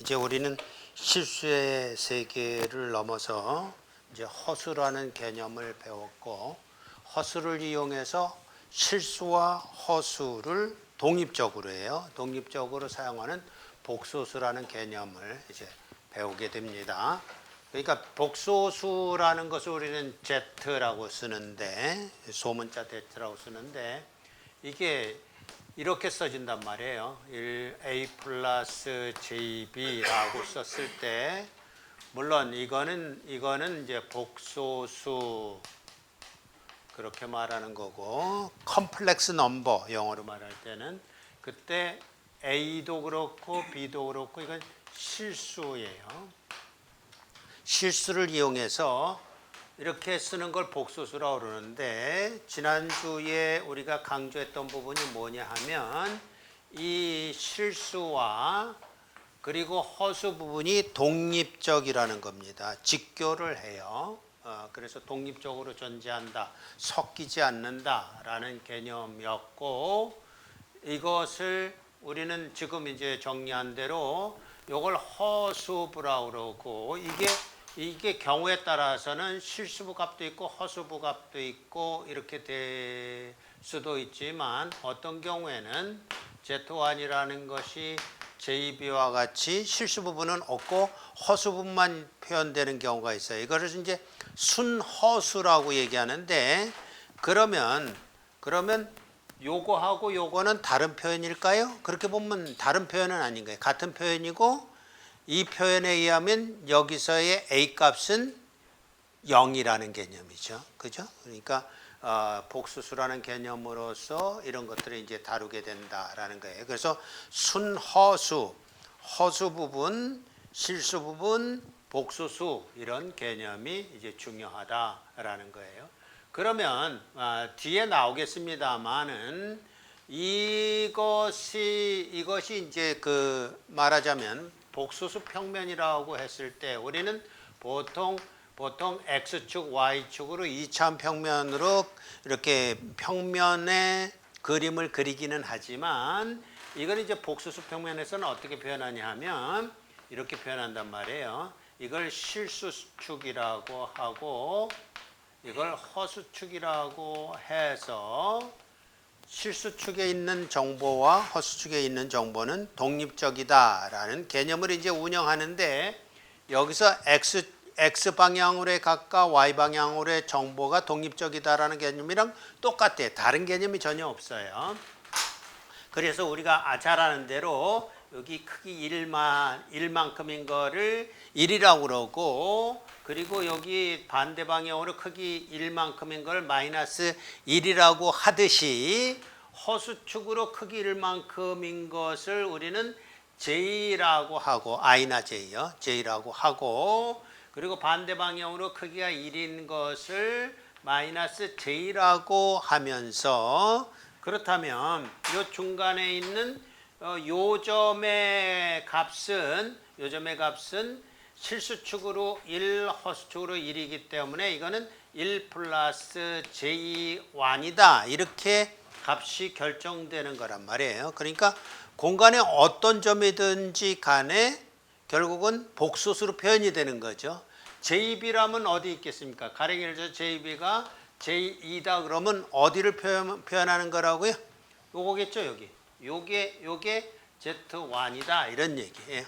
이제 우리는 실수의 세계를 넘어서 이제 허수라는 개념을 배웠고, 허수를 이용해서 실수와 허수를 독립적으로 해요. 독립적으로 사용하는 복소수라는 개념을 이제 배우게 됩니다. 그러니까 복소수라는 것을 우리는 Z라고 쓰는데, 소문자 Z라고 쓰는데, 이게 이렇게 써진단 말이에요. A 플러스 JB라고 썼을 때, 물론 이거는 이제 복소수 그렇게 말하는 거고, 컴플렉스 넘버 영어로 말할 때는 그때 A도 그렇고 B도 그렇고 이건 실수예요. 실수를 이용해서 이렇게 쓰는 걸 복소수라고 그러는데, 지난주에 우리가 강조했던 부분이 뭐냐 하면 이 실수와 그리고 허수 부분이 독립적이라는 겁니다. 직교를 해요. 그래서 독립적으로 존재한다, 섞이지 않는다라는 개념이었고, 이것을 우리는 지금 이제 정리한 대로 이걸 허수부라고 그러고, 이게 경우에 따라서는 실수부 값도 있고 허수부 값도 있고 이렇게 될 수도 있지만, 어떤 경우에는 Z1이라는 것이 JB와 같이 실수 부분은 없고 허수 부분만 표현되는 경우가 있어요. 이거를 이제 순허수라고 얘기하는데, 그러면 요거하고 요거는 다른 표현일까요? 그렇게 보면 다른 표현은 아닌 거예요. 같은 표현이고, 이 표현에 의하면 여기서의 A 값은 0이라는 개념이죠. 그죠? 그러니까 복수수라는 개념으로서 이런 것들을 이제 다루게 된다라는 거예요. 그래서 순허수, 허수 부분, 실수 부분, 복수수 이런 개념이 이제 중요하다라는 거예요. 그러면 뒤에 나오겠습니다만은 이것이 이제 말하자면 복수수 평면이라고 했을 때 우리는 보통 X축, Y축으로 이차원 평면으로 이렇게 평면의 그림을 그리기는 하지만, 이건 이제 복수수 평면에서는 어떻게 표현하냐 하면 이렇게 표현한단 말이에요. 이걸 실수축이라고 하고 이걸 허수축이라고 해서, 실수축에 있는 정보와 허수축에 있는 정보는 독립적이다라는 개념을 이제 운영하는데, 여기서 X 방향으로의 값과 Y 방향으로의 정보가 독립적이다라는 개념이랑 똑같아요. 다른 개념이 전혀 없어요. 그래서 우리가 잘 아는 대로 여기 크기 1만큼인 거를 1이라고 그러고, 그리고 여기 반대 방향으로 크기 1만큼인 걸 마이너스 1이라고 하듯이, 허수축으로 크기 1만큼인 것을 우리는 J라고 하고, I나 J요. J라고 하고, 그리고 반대 방향으로 크기가 1인 것을 마이너스 J라고 하면서, 그렇다면 이 중간에 있는 요점의 값은 실수축으로 1, 허수축으로 1이기 때문에 이거는 1 플러스 J1이다. 이렇게 값이 결정되는 거란 말이에요. 그러니까 공간의 어떤 점이든지 간에 결국은 복소수로 표현이 되는 거죠. JB라면 어디 있겠습니까? 가령 예를 들어서 JB가 J2다 그러면 어디를 표현하는 거라고요? 요거겠죠, 여기. 요게 Z1이다 이런 얘기예요.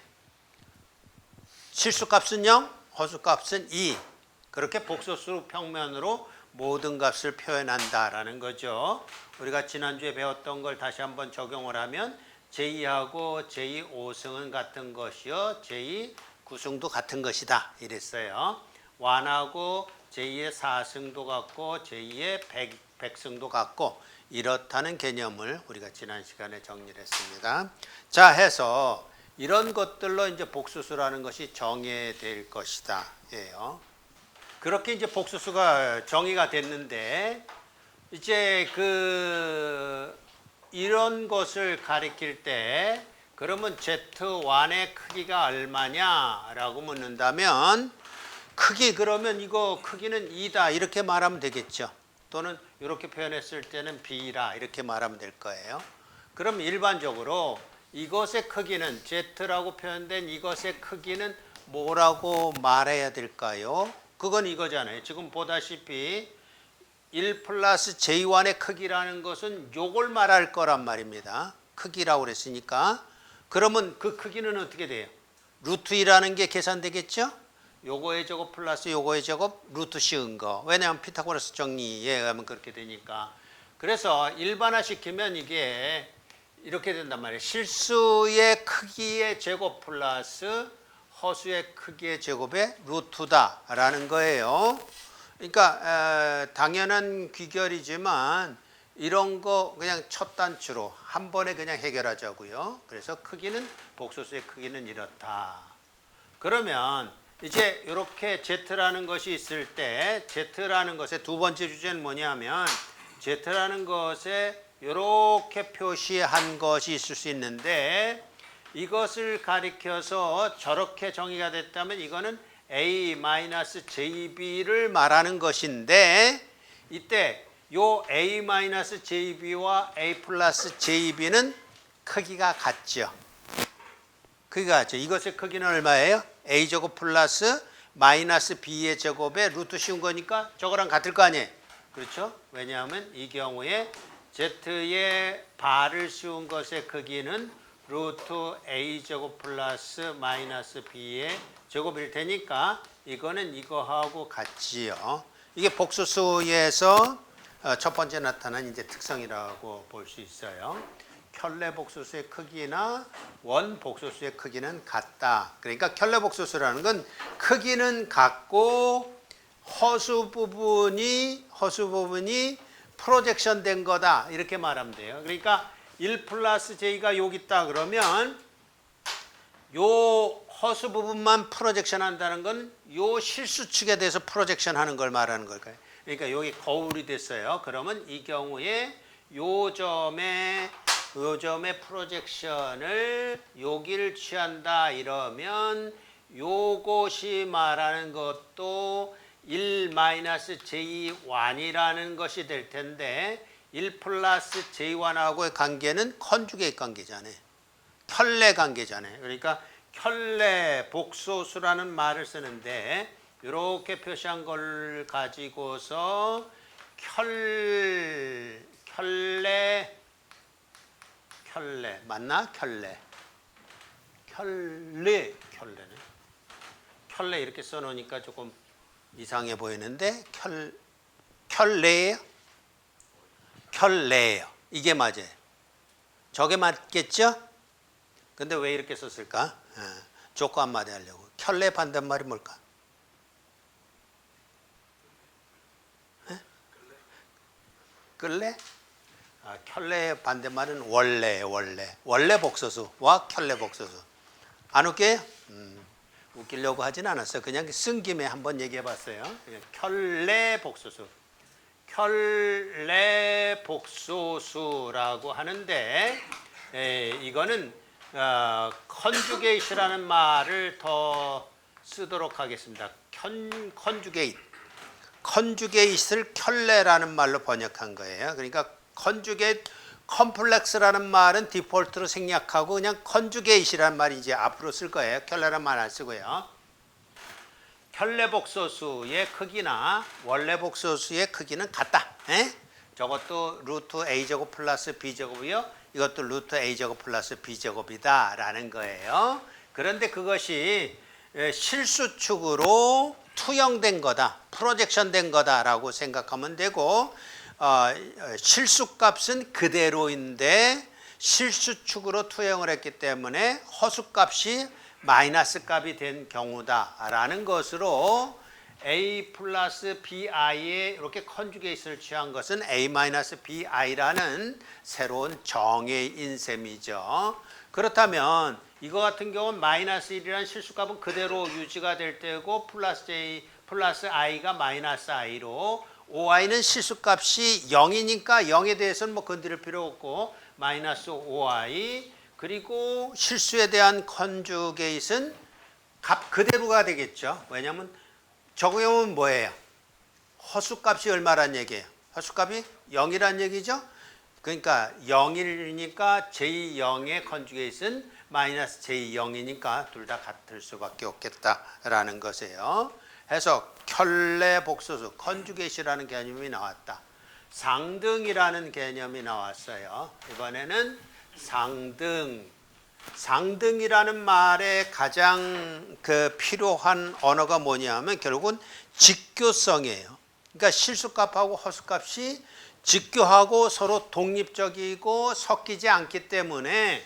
실수값은 0, 허수값은 2. 그렇게 복소수 평면으로 모든 값을 표현한다라는 거죠. 우리가 지난주에 배웠던 걸 다시 한번 적용을 하면 제2하고 제2 5승은 같은 것이요, 제2 9승도 같은 것이다 이랬어요. 1하고 제2의 4승도 같고 제2의 100승도 같고 이렇다는 개념을 우리가 지난 시간에 정리를 했습니다. 자, 해서 이런 것들로 이제 복수수라는 것이 정의될 것이다 예요. 그렇게 이제 복수수가 정의가 됐는데, 이제 이런 것을 가리킬 때 그러면 Z1의 크기가 얼마냐라고 묻는다면, 크기 그러면 이거 크기는 2다 이렇게 말하면 되겠죠. 또는 이렇게 표현했을 때는 B라 이렇게 말하면 될 거예요. 그럼 일반적으로 이것의 크기는 Z라고 표현된 이것의 크기는 뭐라고 말해야 될까요? 그건 이거잖아요. 지금 보다시피 1 플러스 J1의 크기라는 것은 요걸 말할 거란 말입니다. 크기라고 그랬으니까. 그러면 그 크기는 어떻게 돼요? 루트 2라는 게 계산되겠죠? 요거의 제곱 플러스 요거의 제곱 루트 씌운 거. 왜냐하면 피타고라스 정리에 의하면 그렇게 되니까. 그래서 일반화시키면 이게 이렇게 된단 말이에요. 실수의 크기의 제곱 플러스 허수의 크기의 제곱의 루트다라는 거예요. 그러니까 당연한 귀결이지만 이런 거 그냥 첫 단추로 한 번에 그냥 해결하자고요. 그래서 크기는 복소수의 크기는 이렇다. 그러면 이제 이렇게 Z라는 것이 있을 때 Z라는 것의 두 번째 주제는 뭐냐면 Z라는 것에 이렇게 표시한 것이 있을 수 있는데 이것을 가리켜서 저렇게 정의가 됐다면 이거는 A-JB를 말하는 것인데 이때 요 A-JB와 A 플러스 JB는 크기가 같죠. 크기가 같죠. 이것의 크기는 얼마예요? A제곱 플러스 마이너스 B의 제곱에 루트 씌운 거니까 저거랑 같을 거 아니에요. 그렇죠? 왜냐하면 이 경우에 Z의 바를 씌운 것의 크기는 루트 A제곱 플러스 마이너스 B의 제곱일 테니까 이거는 이거하고 같지요. 이게 복소수에서 첫 번째 나타난 이제 특성이라고 볼 수 있어요. 켤레 복소수의 크기나 원 복소수의 크기는 같다. 그러니까 켤레 복소수라는 건 크기는 같고 허수 부분이 프로젝션 된 거다. 이렇게 말하면 돼요. 그러니까 1 플러스 J가 여기 있다 그러면 요 허수 부분만 프로젝션 한다는 건 요 실수축에 대해서 프로젝션 하는 걸 말하는 걸까요? 그러니까 여기 거울이 됐어요. 그러면 이 경우에 요 점에 프로젝션을 여기를 취한다 이러면 요것이 말하는 것도 1-J1이라는 것이 될 텐데 1 플러스 J1하고의 관계는 컨주게이트 관계잖아요. 켤레 관계잖아요. 그러니까 켤레 복소수라는 말을 쓰는데 이렇게 표시한 걸 가지고서 켤레 맞나? 켤레네. 켤레 이렇게 써놓으니까 조금 이상해 보이는데 켤레예요? 이게 맞아요. 저게 맞겠죠? 근데 왜 이렇게 썼을까? 조건 한마디 하려고. 켤레 반대말이 뭘까? 끌레? 켤레의 반대말은 원래 복소수와 켤레 복소수. 안 웃겨요? 웃기려고 하진 않았어요. 그냥 쓴 김에 한번 얘기해 봤어요. 켤레 복소수. 켤레 복소수라고 하는데 이거는 컨주게이트라는 말을 더 쓰도록 하겠습니다. 컨주게이트를 켤레라는 말로 번역한 거예요. 그러니까 컨주게이트 컴플렉스라는 말은 디폴트로 생략하고 그냥 컨주게이트라는 말이 이제 앞으로 쓸 거예요. 켤레라는 말 안 쓰고요. 켤레 복소수의 크기나 원래 복소수의 크기는 같다. 저것도 루트 A제곱 플러스 B제곱이요. 이것도 루트 A제곱 플러스 B제곱이다 라는 거예요. 그런데 그것이 실수축으로 투영된 거다. 프로젝션 된 거다라고 생각하면 되고 실수값은 그대로인데 실수축으로 투영을 했기 때문에 허수값이 마이너스 값이 된 경우다라는 것으로 A 플러스 BI에 이렇게 컨주게이트를 취한 것은 A 마이너스 BI라는 새로운 정의인 셈이죠. 그렇다면 이거 같은 경우는 마이너스 1이라는 실수값은 그대로 유지가 될 때고 플러스 I가 마이너스 I로 OI는 실수값이 0이니까 0에 대해서는 뭐 건드릴 필요 없고 마이너스 OI 그리고 실수에 대한 컨주게이트는 값 그대로가 되겠죠. 왜냐하면 적용은 뭐예요? 허수값이 얼마란 얘기예요? 허수값이 0이란 얘기죠. 그러니까 0이니까 J0의 컨주게이트는 마이너스 J0이니까 둘 다 같을 수밖에 없겠다라는 것이에요. 해서 켤레 복소수 컨주게이트라는 개념이 나왔다. 상등이라는 개념이 나왔어요. 이번에는 상등이라는 말에 가장 필요한 언어가 뭐냐면 결국은 직교성이에요. 그러니까 실수값하고 허수값이 직교하고 서로 독립적이고 섞이지 않기 때문에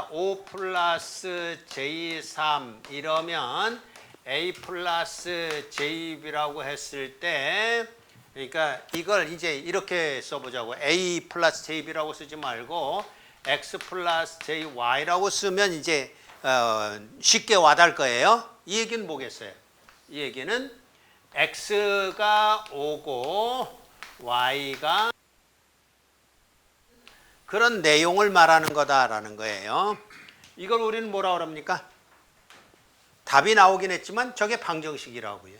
5 플러스 J3 이러면 A 플러스 JB라고 했을 때, 그러니까 이걸 이제 이렇게 써보자고. A 플러스 JB라고 쓰지 말고 X 플러스 JY라고 쓰면 이제 쉽게 와닿을 거예요. 이 얘기는 뭐겠어요? 이 얘기는 X가 5고 Y가 그런 내용을 말하는 거다라는 거예요. 이걸 우리는 뭐라고 합니까? 답이 나오긴 했지만 저게 방정식이라고요.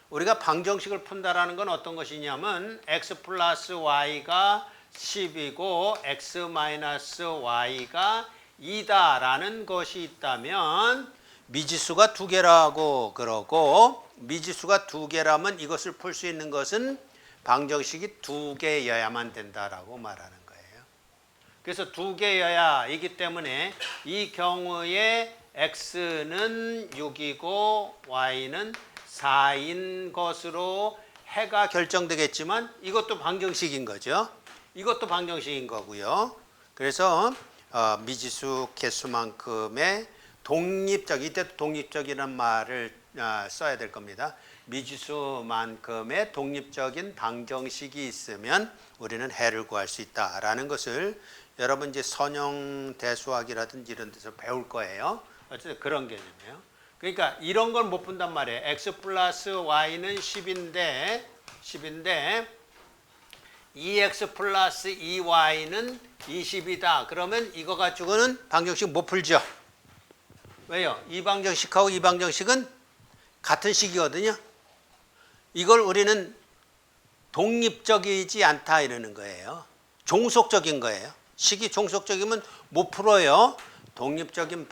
우리가 방정식을 푼다라는 건 어떤 것이냐면 x 플러스 y가 10이고 x 마이너스 y가 2다라는 것이 있다면 미지수가 두 개라고 그러고, 미지수가 두 개라면 이것을 풀 수 있는 것은 방정식이 두 개여야만 된다라고 말하는 거예요. 그래서 두 개여야이기 때문에 이 경우에 x는 6이고 y는 4인 것으로 해가 결정되겠지만 이것도 방정식인 거죠. 이것도 방정식인 거고요. 그래서 미지수 개수만큼의 독립적, 이때 독립적이라는 말을 써야 될 겁니다. 미지수만큼의 독립적인 방정식이 있으면 우리는 해를 구할 수 있다라는 것을 여러분 이제 선형 대수학이라든지 이런 데서 배울 거예요. 어쨌든 그런 개념이에요. 그러니까 이런 걸 못 푼단 말이에요. x 플러스 y는 10인데 2x 플러스 2y는 20이다. 그러면 이거 가지고는 방정식 못 풀죠. 왜요? 이 방정식하고 이 방정식은 같은 식이거든요. 이걸 우리는 독립적이지 않다 이러는 거예요. 종속적인 거예요. 식이 종속적이면 못 풀어요. 독립적인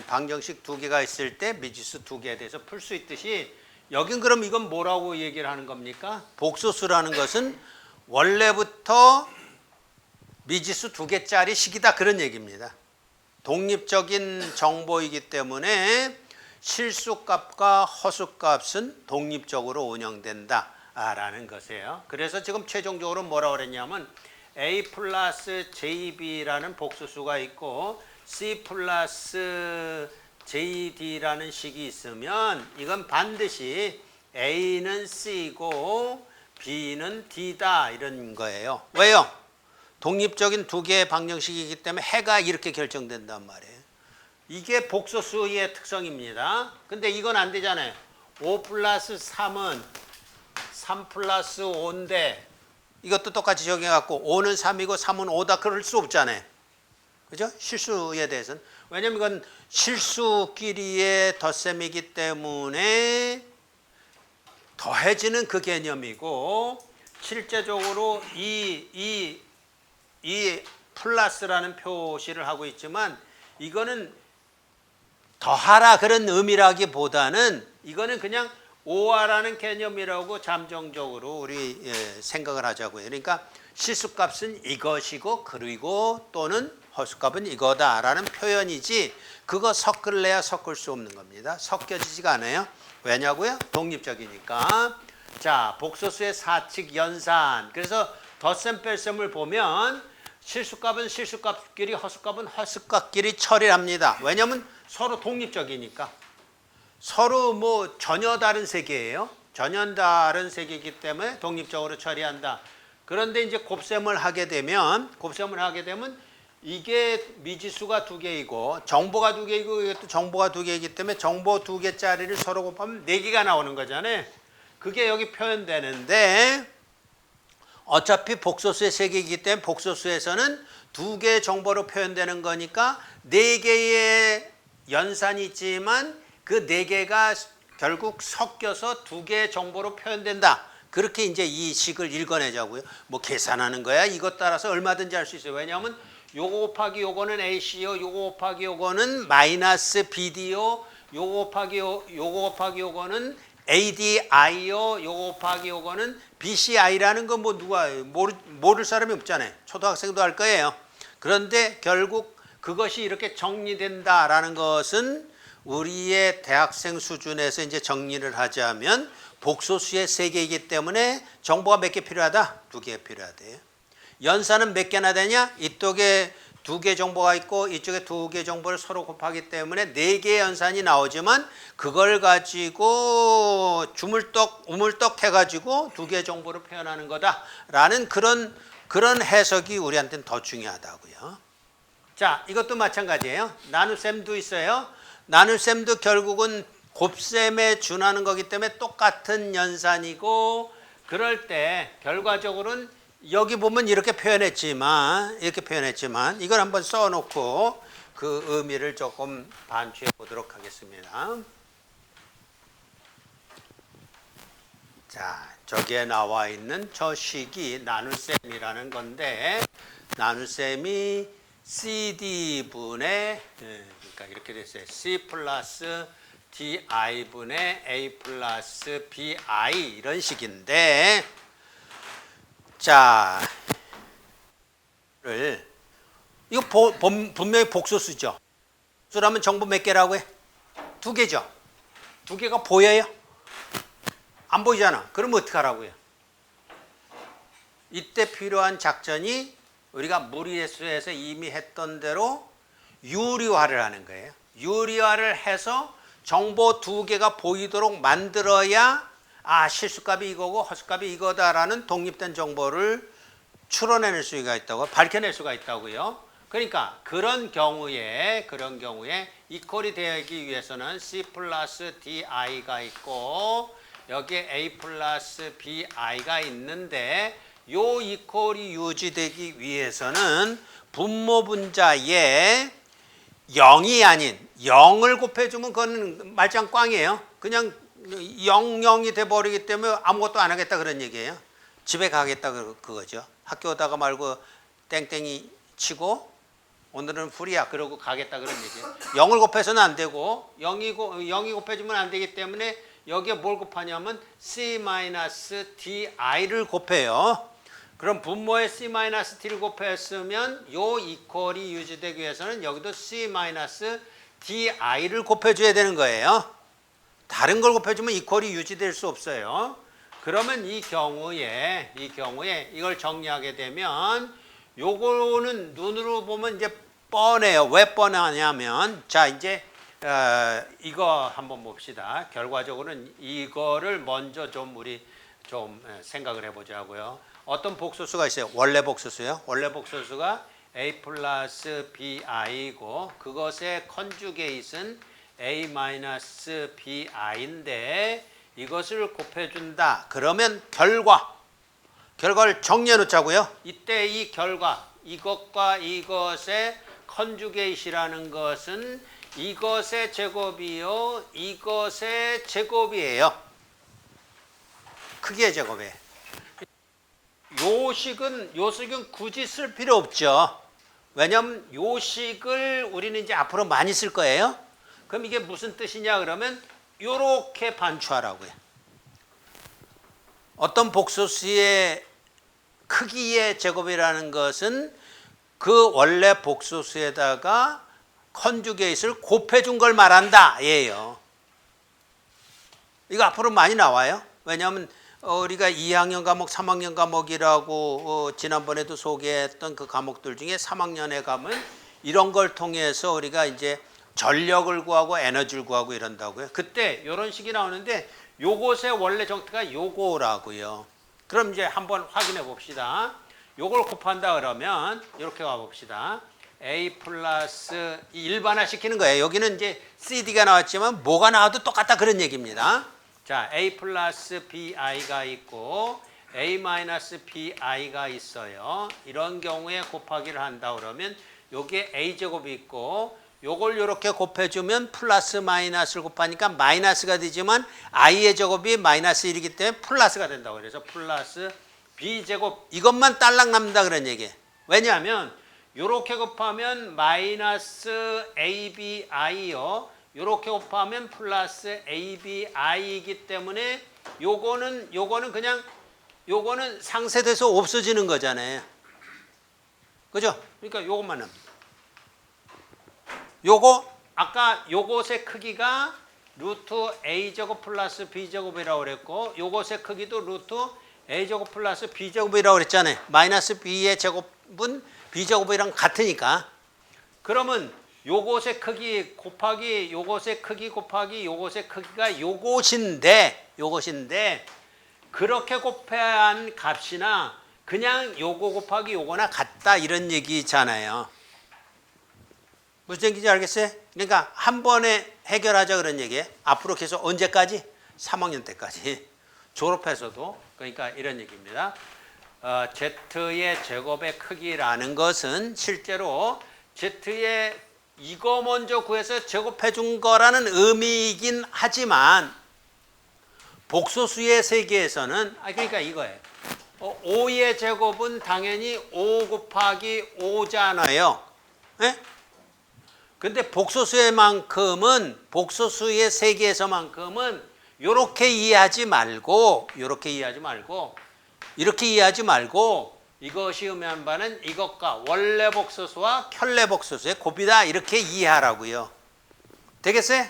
방정식 두 개가 있을 때 미지수 두 개에 대해서 풀 수 있듯이 여긴 그럼 이건 뭐라고 얘기를 하는 겁니까? 복소수라는 것은 원래부터 미지수 두 개짜리 식이다 그런 얘기입니다. 독립적인 정보이기 때문에 실수값과 허수값은 독립적으로 운영된다라는 것이에요. 그래서 지금 최종적으로 뭐라고 그랬냐면 A 플러스 JB라는 복수수가 있고 C 플러스 JD라는 식이 있으면 이건 반드시 A는 C고 B는 D다 이런 거예요. 왜요? 독립적인 두 개의 방정식이기 때문에 해가 이렇게 결정된단 말이에요. 이게 복소수의 특성입니다. 근데 이건 안 되잖아요. 5 플러스 3은 3 플러스 5인데 이것도 똑같이 적용해갖고 5는 3이고 3은 5다 그럴 수 없잖아요. 그죠? 실수에 대해서는. 왜냐면 이건 실수끼리의 덧셈이기 때문에 더해지는 그 개념이고 실제적으로 이 플러스라는 표시를 하고 있지만 이거는 더하라 그런 의미라기보다는 이거는 그냥 오하라는 개념이라고 잠정적으로 우리 생각을 하자고요. 그러니까 실수값은 이것이고 그리고 또는 허수값은 이거다라는 표현이지 그거 섞을래야 섞을 수 없는 겁니다. 섞여지지가 않아요. 왜냐고요? 독립적이니까. 자, 복소수의 사칙 연산. 그래서 덧셈 뺄셈을 보면 실수값은 실수값끼리 허수값은 허수값끼리 처리합니다. 왜냐하면 서로 독립적이니까. 서로 뭐 전혀 다른 세계예요. 전혀 다른 세계이기 때문에 독립적으로 처리한다. 그런데 이제 곱셈을 하게 되면 이게 미지수가 두 개이고 정보가 두 개이고 이것도 정보가 두 개이기 때문에 정보 두 개짜리를 서로 곱하면 네 개가 나오는 거잖아요. 그게 여기 표현되는데 어차피 복소수의 세 개이기 때문에 복소수에서는 두 개의 정보로 표현되는 거니까 네 개의 연산이 있지만 그 네 개가 결국 섞여서 두 개의 정보로 표현된다. 그렇게 이제 이 식을 읽어내자고요. 뭐 계산하는 거야. 이것 따라서 얼마든지 할 수 있어요. 왜냐하면 요거 곱하기 요거는 AC요. 요거 곱하기 요거는 마이너스 BD요. 요거 곱하기 요거 곱하기 요거는 ADI요. 요거 곱하기 요거는 BCI라는 건 뭐 누가 모를 사람이 없잖아요. 초등학생도 할 거예요. 그런데 결국 그것이 이렇게 정리된다라는 것은 우리의 대학생 수준에서 이제 정리를 하자면 복소수의 3개이기 때문에 정보가 몇 개 필요하다? 2개 필요하대요. 연산은 몇 개나 되냐? 이쪽에 2개 정보가 있고 이쪽에 2개 정보를 서로 곱하기 때문에 4개의 연산이 나오지만 그걸 가지고 주물떡 우물떡 해가지고 2개 정보를 표현하는 거다라는 그런 해석이 우리한테는 더 중요하다고요. 자, 이것도 마찬가지예요. 나눗셈도 있어요. 나눗셈도 결국은 곱셈에 준하는 거기 때문에 똑같은 연산이고 그럴 때 결과적으로는 여기 보면 이렇게 표현했지만 이걸 한번 써놓고 그 의미를 조금 반추해 보도록 하겠습니다. 자, 저기에 나와 있는 저 식이 나눗셈이라는 건데 나눗셈이 CD분의 그러니까 이렇게 됐어요. C 플러스 DI분의 A 플러스 BI 이런 식인데 자, 이거 분명히 복소수죠. 복소라면 정보 몇 개라고 해? 2개죠. 2개가 보여요? 안 보이잖아. 그럼 어떻게 하라고요? 이때 필요한 작전이 우리가 무리수에서 이미 했던 대로 유리화를 하는 거예요. 유리화를 해서 정보 2개가 보이도록 만들어야 실수값이 이거고 허수값이 이거다라는 독립된 정보를 추론해낼 수가 있다고, 밝혀낼 수가 있다고요. 그러니까 그런 경우에 이퀄이 되기 위해서는 C 플러스 DI가 있고 여기에 A 플러스 BI가 있는데 요 이퀄이 유지되기 위해서는 분모 분자에 0이 아닌 0을 곱해주면 그건 말짱 꽝이에요. 그냥 0이 돼버리기 때문에 아무것도 안 하겠다 그런 얘기예요. 집에 가겠다 그거죠. 학교 오다가 말고 땡땡이 치고 오늘은 풀이야 그러고 가겠다 그런 얘기예요. 0을 곱해서는 안 되고 0이 곱해주면 안 되기 때문에 여기에 뭘 곱하냐면 C-DI를 곱해요. 그럼 분모에 C-D를 곱했으면 요 이퀄이 유지되기 위해서는 여기도 C-DI를 곱해줘야 되는 거예요. 다른 걸 곱해주면 이퀄이 유지될 수 없어요. 그러면 이 경우에 이걸 정리하게 되면 요거는 눈으로 보면 이제 뻔해요. 왜 뻔하냐면 자 이제 이거 한번 봅시다. 결과적으로는 이거를 먼저 좀 우리 좀 생각을 해보자고요. 어떤 복소수가 있어요? 원래 복소수요. 원래 복소수가 A 플러스 BI고 그것의 컨주게이트는 A 마이너스 BI인데 이것을 곱해준다. 그러면 결과를 정리해 놓자고요. 이때 이 결과, 이것과 이것의 컨주게이트라는 것은 이것의 제곱이요, 이것의 제곱이에요. 크기의 제곱이에요. 요 식은 굳이 쓸 필요 없죠. 왜냐하면 요 식을 우리는 이제 앞으로 많이 쓸 거예요. 그럼 이게 무슨 뜻이냐 그러면 요렇게 반추하라고요. 어떤 복소수의 크기의 제곱이라는 것은 그 원래 복소수에다가 컨주게이트를 곱해준 걸 말한다 예요. 이거 앞으로 많이 나와요. 왜냐하면 우리가 2학년 과목, 3학년 과목이라고 지난번에도 소개했던 그 과목들 중에 3학년에 가면 이런 걸 통해서 우리가 이제 전력을 구하고 에너지를 구하고 이런다고요. 그때 이런 식이 나오는데 요것의 원래 정태가 요거라고요. 그럼 이제 한번 확인해 봅시다. 요걸 곱한다 그러면 이렇게 가봅시다. A 플러스 일반화 시키는 거예요. 여기는 이제 CD가 나왔지만 뭐가 나와도 똑같다 그런 얘기입니다. 자, A 플러스 BI가 있고 A 마이너스 BI가 있어요. 이런 경우에 곱하기를 한다 그러면 여기에 A제곱이 있고 요걸 이렇게 곱해주면 플러스 마이너스를 곱하니까 마이너스가 되지만 i의 제곱이 마이너스 1이기 때문에 플러스가 된다고. 그래서 플러스 b제곱 이것만 딸랑 남는다 그런 얘기예요. 왜냐하면 요렇게 곱하면 마이너스 ABI요. 요렇게 곱하면 플러스 ABI이기 때문에 요거는 그냥 요거는 상쇄돼서 없어지는 거잖아요. 그죠? 그러니까 요것만 합니다. 요거 아까 요것의 크기가 루트 A제곱 플러스 B제곱이라고 그랬고 요것의 크기도 루트 A제곱 플러스 B제곱이라고 그랬잖아요. 마이너스 B의 제곱은 B제곱이랑 같으니까. 그러면 요것의 크기 곱하기 요것의 크기 곱하기 요것의 크기가 요것인데 그렇게 곱해야 한 값이나 그냥 요거 곱하기 요거나 같다 이런 얘기잖아요. 무슨 얘기인지 알겠어요? 그러니까 한 번에 해결하자 그런 얘기예요. 앞으로 계속 언제까지? 3학년 때까지 졸업해서도. 그러니까 이런 얘기입니다. Z의 제곱의 크기라는 것은 실제로 Z의 이거 먼저 구해서 제곱해 준 거라는 의미이긴 하지만 복소수의 세계에서는 그러니까 이거예요. 5의 제곱은 당연히 5 곱하기 5잖아요. 예? 근데 복소수의만큼은 복소수의 세계에서만큼은 이렇게 이해하지 말고 이것이 의미한 바는 이것과 원래 복소수와 켤레 복소수의 곱이다 이렇게 이해하라고요. 되겠어요?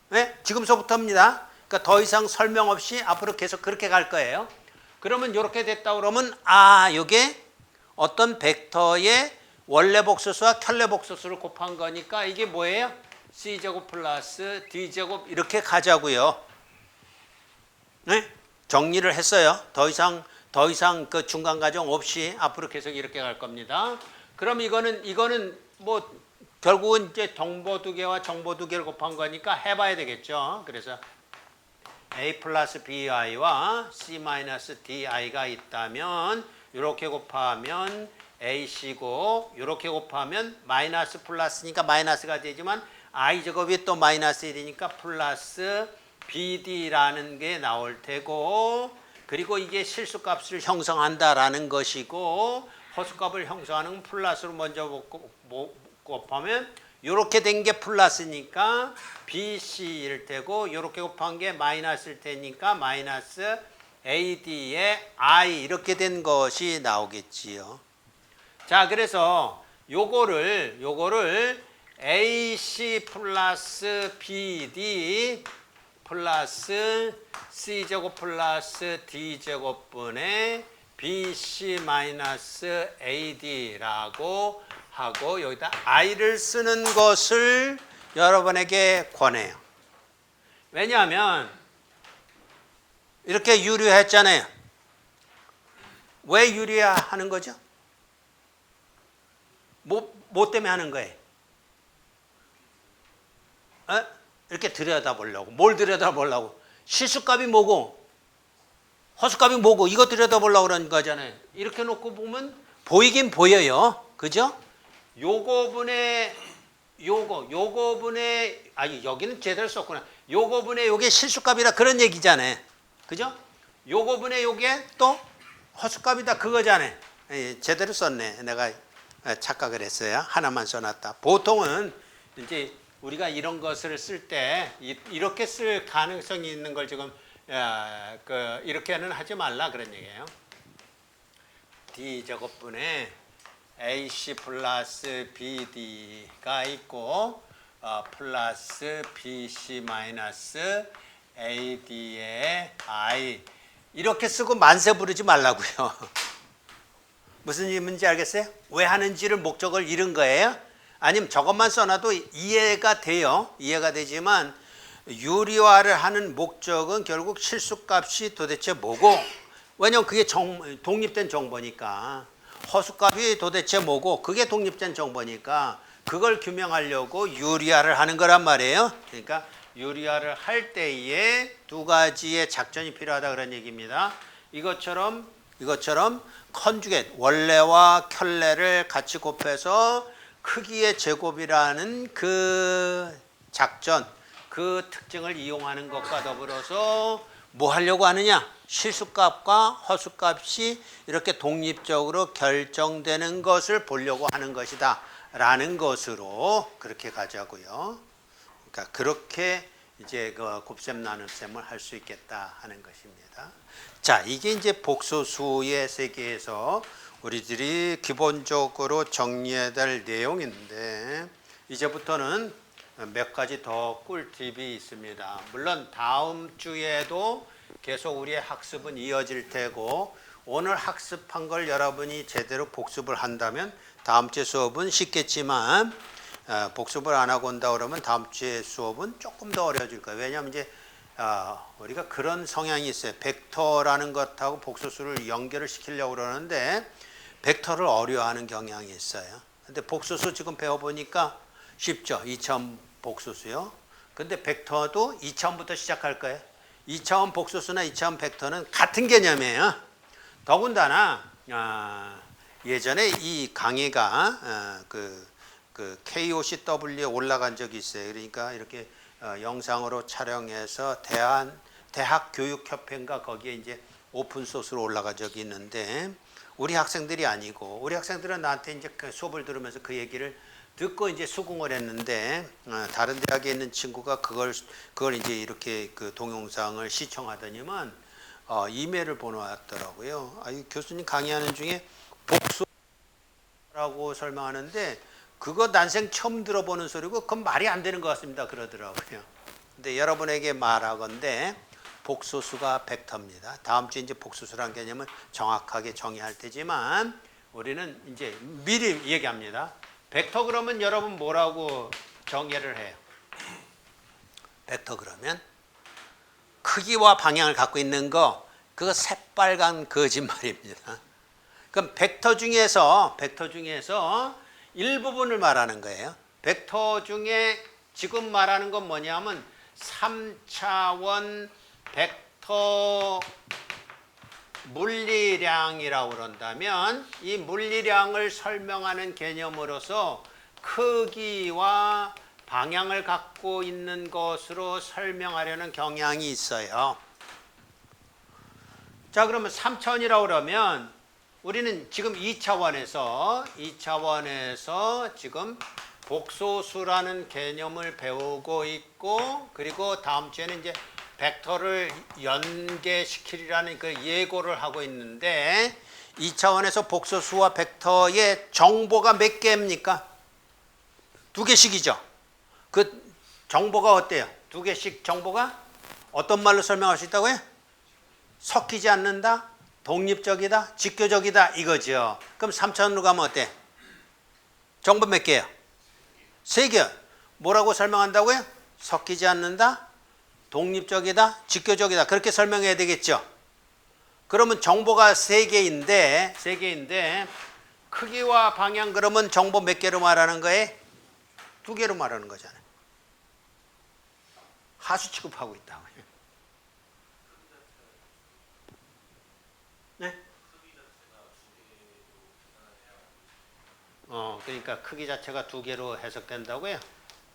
네? 지금서부터입니다. 그러니까 더 이상 설명 없이 앞으로 계속 그렇게 갈 거예요. 그러면 이렇게 됐다 그러면 이게 어떤 벡터의 원래 복소수와 켤레 복소수를 곱한 거니까 이게 뭐예요? C제곱 플러스 D제곱 이렇게 가자고요. 네? 정리를 했어요. 더 이상 그 중간 과정 없이 앞으로 계속 이렇게 갈 겁니다. 그럼 이거는 뭐 결국은 이제 정보 두 개와 정보 두 개를 곱한 거니까 해봐야 되겠죠. 그래서 A 플러스 BI와 C 마이너스 DI가 있다면 이렇게 곱하면 AC고 이렇게 곱하면 마이너스 플러스니까 마이너스가 되지만 I제곱이 또 마이너스 1이니까 플러스 BD라는 게 나올 테고 그리고 이게 실수값을 형성한다라는 것이고 허수값을 형성하는 플러스로 먼저 곱하면 이렇게 된 게 플러스니까 BC일 테고 이렇게 곱한 게 마이너스일 테니까 마이너스 AD의 I 이렇게 된 것이 나오겠지요. 자, 그래서 요거를 AC 플러스 BD 플러스 C제곱 플러스 D제곱분의 BC 마이너스 AD라고 하고 여기다 I를 쓰는 것을 여러분에게 권해요. 왜냐하면 이렇게 유리했잖아요. 왜 유리하는 거죠? 뭐 때문에 하는 거예요? 이렇게 들여다보려고. 뭘 들여다보려고? 실수값이 뭐고 허수값이 뭐고 이거 들여다보려고 그러는 거잖아요. 이렇게 놓고 보면 보이긴 보여요. 그죠? 요거분의 요거분의 여기는 제대로 썼구나. 요거분의 요게 실수값이라 그런 얘기잖아요. 그죠? 요거분의 요게 또 허수값이다 그거잖아요. 제대로 썼네. 내가 착각을 했어요. 하나만 써놨다. 보통은 이제 우리가 이런 것을 쓸 때 이렇게 쓸 가능성이 있는 걸 지금 이렇게는 하지 말라 그런 얘기예요. D제곱분의 AC 플러스 BD가 있고 플러스 BC 마이너스 AD의 I 이렇게 쓰고 만세 부르지 말라고요. 무슨 의미인지 알겠어요? 왜 하는지를 목적을 잃은 거예요? 아니면 저것만 써놔도 이해가 돼요. 이해가 되지만 유리화를 하는 목적은 결국 실수값이 도대체 뭐고 왜냐면 그게 독립된 정보니까 허수값이 도대체 뭐고 그게 독립된 정보니까 그걸 규명하려고 유리화를 하는 거란 말이에요. 그러니까 유리화를 할 때에 두 가지의 작전이 필요하다 그런 얘기입니다. 이것처럼 컨주게이트 원래와 켤레를 같이 곱해서 크기의 제곱이라는 그 작전, 그 특징을 이용하는 것과 더불어서 뭐 하려고 하느냐? 실수값과 허수값이 이렇게 독립적으로 결정되는 것을 보려고 하는 것이다 라는 것으로 그렇게 가자고요. 그러니까 그렇게 이제 그 곱셈 나눗셈을 할 수 있겠다 하는 것입니다. 자, 이게 이제 복소수의 세계에서 우리들이 기본적으로 정리해야 될 내용인데, 이제부터는 몇 가지 더 꿀팁이 있습니다. 물론 다음 주에도 계속 우리의 학습은 이어질 테고, 오늘 학습한 걸 여러분이 제대로 복습을 한다면 다음 주에 수업은 쉽겠지만, 복습을 안 하고 온다 그러면 다음 주에 수업은 조금 더 어려워질 거예요. 왜냐하면 이제 우리가 그런 성향이 있어요. 벡터라는 것하고 복소수를 연결을 시키려고 그러는데 벡터를 어려워하는 경향이 있어요. 근데 복소수 지금 배워보니까 쉽죠. 2차원 복소수요. 근데 벡터도 2차원부터 시작할 거예요. 2차원 복소수나 2차원 벡터는 같은 개념이에요. 더군다나 예전에 이 강의가 그 KOCW에 올라간 적이 있어요. 그러니까 이렇게 영상으로 촬영해서 대학교육협회인가 거기에 이제 오픈소스로 올라간 적이 있는데, 우리 학생들이 아니고, 우리 학생들은 나한테 이제 그 수업을 들으면서 그 얘기를 듣고 이제 수긍을 했는데, 다른 대학에 있는 친구가 그걸 이제 이렇게 그 동영상을 시청하더니만 이메일을 보내왔더라고요. 이 교수님 강의하는 중에 복수라고 설명하는데 그거 난생 처음 들어보는 소리고 그건 말이 안 되는 것 같습니다 그러더라고요. 근데 여러분에게 말하건대 복소수가 벡터입니다. 다음 주에 이제 복소수란 개념을 정확하게 정의할 테지만 우리는 이제 미리 얘기합니다. 벡터 그러면 여러분 뭐라고 정의를 해요? 벡터 그러면 크기와 방향을 갖고 있는 거, 그거 새빨간 거짓말입니다. 그럼 벡터 중에서 일부분을 말하는 거예요. 벡터 중에 지금 말하는 건 뭐냐면 3차원 벡터 물리량이라고 그런다면, 이 물리량을 설명하는 개념으로서 크기와 방향을 갖고 있는 것으로 설명하려는 경향이 있어요. 자, 그러면 3차원이라고 그러면 우리는 지금 2차원에서 지금 복소수라는 개념을 배우고 있고, 그리고 다음 주에는 이제 벡터를 연계시키리라는 그 예고를 하고 있는데, 2차원에서 복소수와 벡터의 정보가 몇 개입니까? 2개씩이죠. 그 정보가 어때요? 2개씩 정보가 어떤 말로 설명할 수 있다고요? 섞이지 않는다, 독립적이다, 직교적이다 이거죠. 그럼 3차원으로 가면 어때? 정보 몇 개예요? 3개. 뭐라고 설명한다고요? 섞이지 않는다, 독립적이다, 직교적이다. 그렇게 설명해야 되겠죠. 그러면 정보가 3개인데 크기와 방향 그러면 정보 몇 개로 말하는 거예요? 2개로 말하는 거잖아요. 하수 취급하고 있다고요. 네? 그러니까 크기 자체가 2개로 해석된다고요?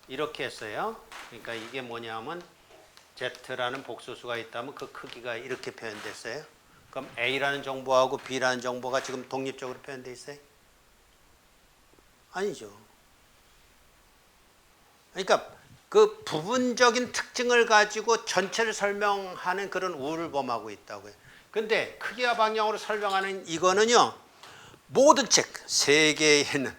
이렇게 했어요. 그러니까 이게 뭐냐면 Z라는 복소수가 있다면 그 크기가 이렇게 표현됐어요. 그럼 A라는 정보하고 B라는 정보가 지금 독립적으로 표현되어 있어요? 아니죠. 그러니까 그 부분적인 특징을 가지고 전체를 설명하는 그런 우를 범하고 있다고요. 근데 크기와 방향으로 설명하는 이거는요, 모든 책, 세계에 있는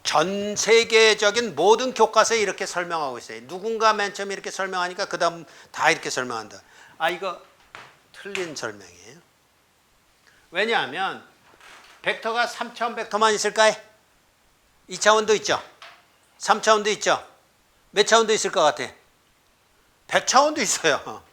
전 세계적인 모든 교과서에 이렇게 설명하고 있어요. 누군가 맨 처음에 이렇게 설명하니까 그 다음 다 이렇게 설명한다. 이거 틀린 설명이에요. 왜냐하면 벡터가 3차원 벡터만 있을까요? 2차원도 있죠. 3차원도 있죠. 몇 차원도 있을 것 같아? 100차원도 있어요.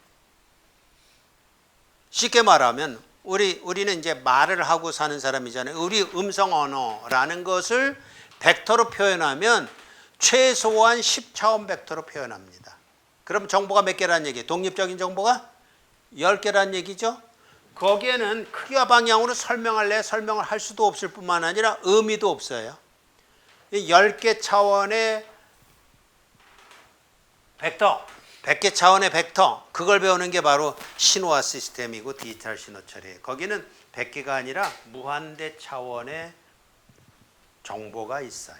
쉽게 말하면 우리는 이제 말을 하고 사는 사람이잖아요. 우리 음성 언어라는 것을 벡터로 표현하면 최소한 10차원 벡터로 표현합니다. 그럼 정보가 몇 개라는 얘기예요? 독립적인 정보가 10개라는 얘기죠. 거기에는 크기와 방향으로 설명을 할 수도 없을 뿐만 아니라 의미도 없어요. 10개 차원의 벡터, 100개 차원의 벡터, 그걸 배우는 게 바로 신호화 시스템이고 디지털 신호 처리. 거기는 100개가 아니라 무한대 차원의 정보가 있어요.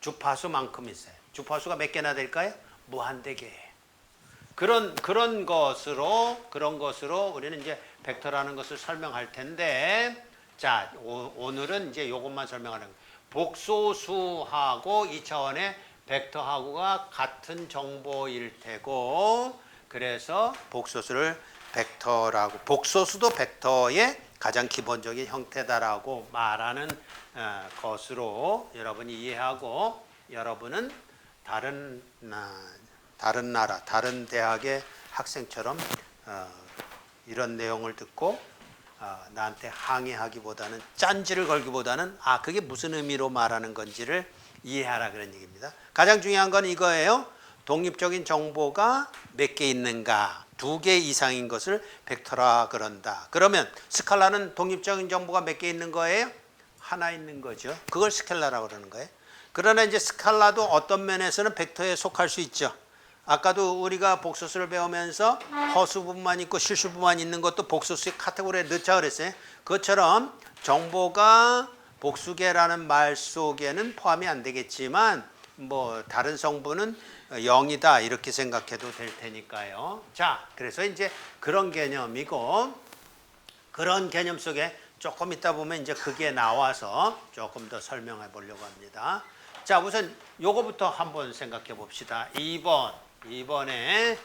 주파수만큼 있어요. 주파수가 몇 개나 될까요? 무한대 개. 그런 것으로 우리는 이제 벡터라는 것을 설명할 텐데, 자, 오늘은 이제 이것만 설명하는 거예요. 복소수하고 2차원의 벡터하고가 같은 정보일 테고, 그래서 복소수를 벡터라고, 복소수도 벡터의 가장 기본적인 형태다라고 말하는 것으로 여러분이 이해하고, 여러분은 다른 나라, 다른 대학의 학생처럼 이런 내용을 듣고 나한테 항의하기보다는, 짠지를 걸기보다는 그게 무슨 의미로 말하는 건지를 이해하라 그런 얘기입니다. 가장 중요한 건 이거예요. 독립적인 정보가 몇 개 있는가, 2개 이상인 것을 벡터라 그런다. 그러면 스칼라는 독립적인 정보가 몇 개 있는 거예요? 하나 있는 거죠. 그걸 스칼라라고 그러는 거예요. 그러나 이제 스칼라도 어떤 면에서는 벡터에 속할 수 있죠. 아까도 우리가 복소수를 배우면서 허수부만 있고 실수부만 있는 것도 복소수의 카테고리에 넣자 그랬어요. 그것처럼 정보가 복수계라는 말 속에는 포함이 안 되겠지만, 뭐 다른 성분은 0이다 이렇게 생각해도 될 테니까요. 자, 그래서 이제 그런 개념이고, 그런 개념 속에 조금 있다 보면 이제 그게 나와서 조금 더 설명해 보려고 합니다. 자, 우선 요거부터 한번 생각해 봅시다. 2번에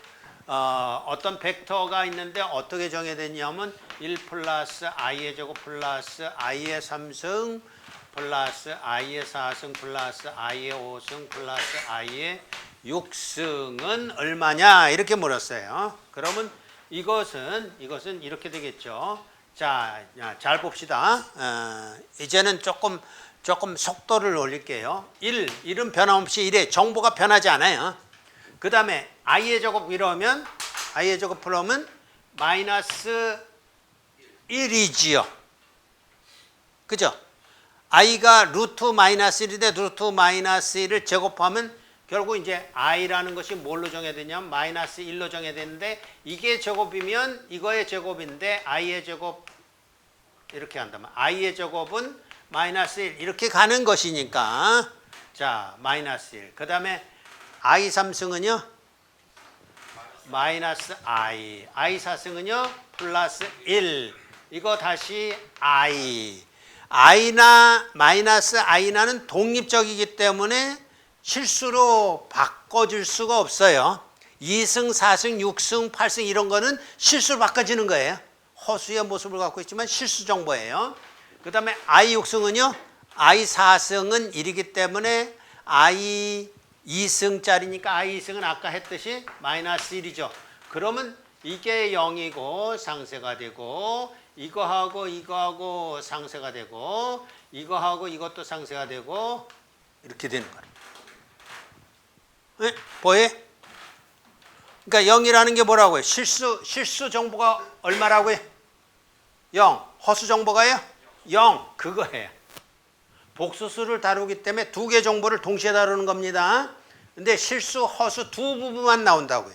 어떤 벡터가 있는데 어떻게 정해졌냐면 1 플러스 i의 제곱 플러스 i의 3승 플러스 i의 4승 플러스 i의 5승 플러스 i의 6승은 얼마냐 이렇게 물었어요. 그러면 이것은 이렇게 되겠죠. 자, 잘 봅시다. 이제는 조금 속도를 올릴게요. 1은 변함없이 1에 정보가 변하지 않아요. 그 다음에 i의 제곱 이러면 i의 제곱 풀어오면 마이너스 1이지요. 그죠? i가 루트 마이너스 1인데 루트 마이너스 1을 제곱하면 결국 이제 i라는 것이 뭘로 정해되냐면 마이너스 1로 정해되는데, 이게 제곱이면 이거의 제곱인데 i의 제곱 이렇게 한다면 i의 제곱은 마이너스 1 이렇게 가는 것이니까, 자 마이너스 1. 그 다음에 i 3승은요 마이너스 i 4승은요 플러스 1. 이거 다시 i나 마이너스 i나는 독립적이기 때문에 실수로 바꿔줄 수가 없어요. 2승, 4승, 6승, 8승 이런 거는 실수로 바꿔지는 거예요. 허수의 모습을 갖고 있지만 실수 정보예요. 그 다음에 i 6승은요 i 4승은 1이기 때문에 i 2승짜리니까 i 2승은 아까 했듯이 마이너스 1이죠. 그러면 이게 0이고 상쇄가 되고, 이거하고 상쇄가 되고, 이거하고 이것도 상쇄가 되고, 이렇게 되는 거예요. 네? 보여? 그러니까 0이라는 게 뭐라고요? 실수 정보가 얼마라고요? 0. 허수 정보가요? 0. 그거예요. 복수수를 다루기 때문에 2개 정보를 동시에 다루는 겁니다. 근데 실수, 허수 두 부분만 나온다고요.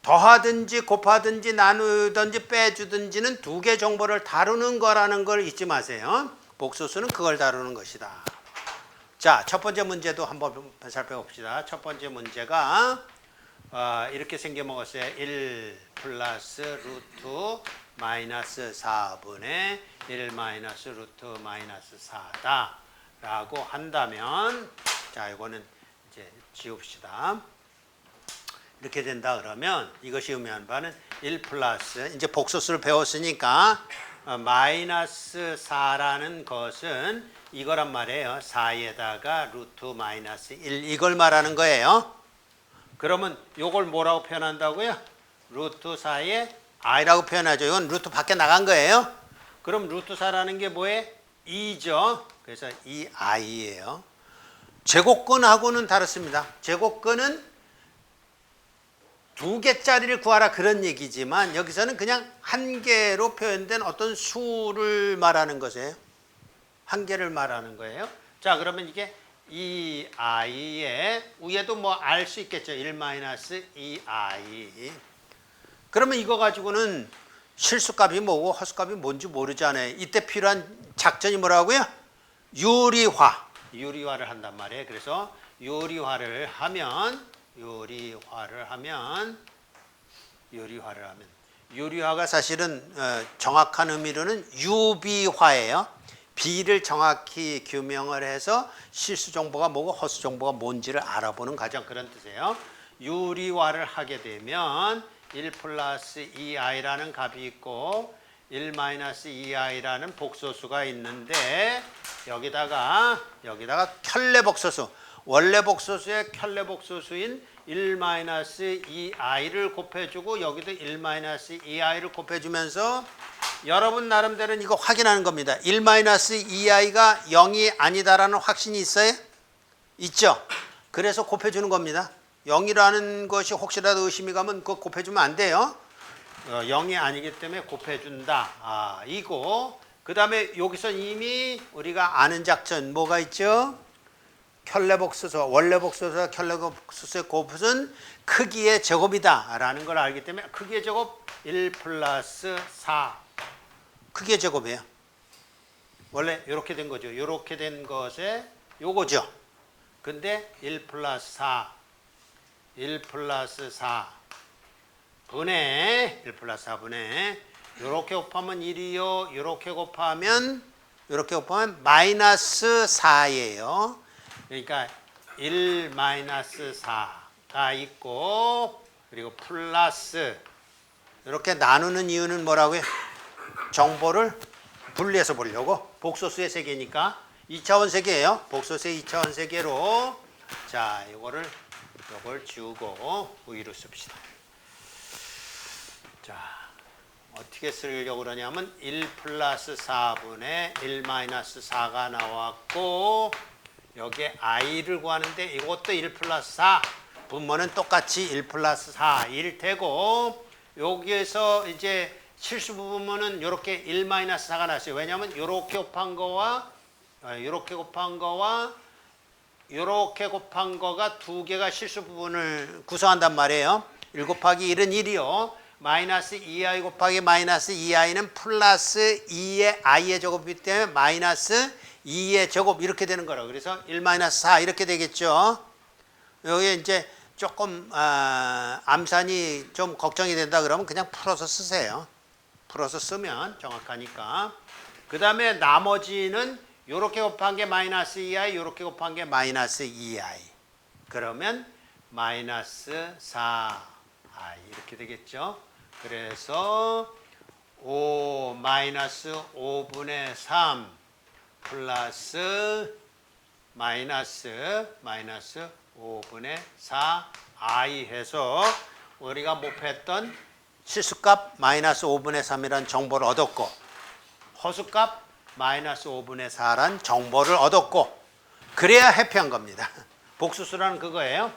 더하든지 곱하든지 나누든지 빼주든지는 2개 정보를 다루는 거라는 걸 잊지 마세요. 복수수는 그걸 다루는 것이다. 자, 첫 번째 문제도 한번 살펴봅시다. 첫 번째 문제가 이렇게 생겨먹었어요. 1 플러스 루트 마이너스 4분의 1 마이너스 루트 마이너스 4다 라고 한다면, 자 이거는 이제 지웁시다. 이렇게 된다 그러면 이것이 의미하는 바는 1 플러스, 이제 복소수를 배웠으니까 마이너스 4라는 것은 이거란 말이에요. 4에다가 루트 마이너스 1 이걸 말하는 거예요. 그러면 이걸 뭐라고 표현한다고요? 루트 4에 i라고 표현하죠. 이건 루트 밖에 나간 거예요. 그럼 루트 4라는 게 뭐예요? 2죠. 그래서 이 i예요. 제곱근하고는 다릅니다. 제곱근은 2개짜리를 구하라 그런 얘기지만, 여기서는 그냥 1개로 표현된 어떤 수를 말하는 것이에요. 1개를 말하는 거예요. 자, 그러면 이게 2i에 위에도 뭐 알 수 있겠죠. 1-2i. 그러면 이거 가지고는 실수값이 뭐고 허수값이 뭔지 모르잖아요. 이때 필요한 작전이 뭐라고요? 유리화를 한단 말이에요. 그래서 유리화를 하면 유리화가 사실은 정확한 의미로는 유비화예요. B를 정확히 규명을 해서 실수 정보가 뭐고 허수 정보가 뭔지를 알아보는 과정, 그런 뜻이에요. 유리화를 하게 되면 1+2i라는 값이 있고 1-2i라는 복소수가 있는데 여기다가 켤레복소수, 원래 복소수의 켤레복소수인 1-2i를 곱해주고 여기도 1-2i를 곱해주면서 여러분 나름대로는 이거 확인하는 겁니다. 1-2i가 0이 아니다라는 확신이 있어요? 있죠? 그래서 곱해주는 겁니다. 0이라는 것이 혹시라도 의심이 가면 그거 곱해주면 안 돼요. 0이 아니기 때문에 곱해준다. 이거. 그 다음에 여기서 이미 우리가 아는 작전 뭐가 있죠? 켤레복소수, 원래 복소수와 켤레복소수의 곱은 크기의 제곱이다 라는 걸 알기 때문에 크기의 제곱 1+4 크기의 제곱이에요. 원래 이렇게 된 거죠. 이렇게 된 것에 요거죠. 근데 1+4 분의 이렇게 곱하면 1이요. 이렇게 곱하면 -4예요. 그러니까 1-4가 있고 그리고 플러스 이렇게 나누는 이유는 뭐라고요? 정보를 분리해서 보려고. 복소수의 세계니까 2차원 세계예요. 복소수의 2차원 세계로 자, 요걸 지우고 V로 씁시다. 자, 어떻게 쓰려고 그러냐면 1+4분의 1-4가 나왔고 여기에 i를 구하는데 이것도 1+4 분모는 똑같이 1+4일 테고 여기에서 이제 실수 부분은 이렇게 1-4가 나왔어요. 왜냐하면 이렇게 곱한 거와 이렇게 곱한 거가 두 개가 실수 부분을 구성한단 말이에요. 1 곱하기 1은 1이요. -2i 곱하기 -2i는 플러스 2의 i의 제곱이기 때문에 -2의 제곱 이렇게 되는 거라고. 그래서 1-4 이렇게 되겠죠. 여기 이제 조금 암산이 좀 걱정이 된다 그러면 그냥 풀어서 쓰세요. 풀어서 쓰면 정확하니까. 그 다음에 나머지는 이렇게 곱한 게 -2i, 이렇게 곱한 게 -2i. 그러면 -4i 이렇게 되겠죠. 그래서 -5분의 3 플러스 -5분의 4i 해서 우리가 목표했던 실수값 -5분의 3이라는 정보를 얻었고 허수값 -5분의 4란 정보를 얻었고 그래야 해피한 겁니다. 복수수라는 그거예요.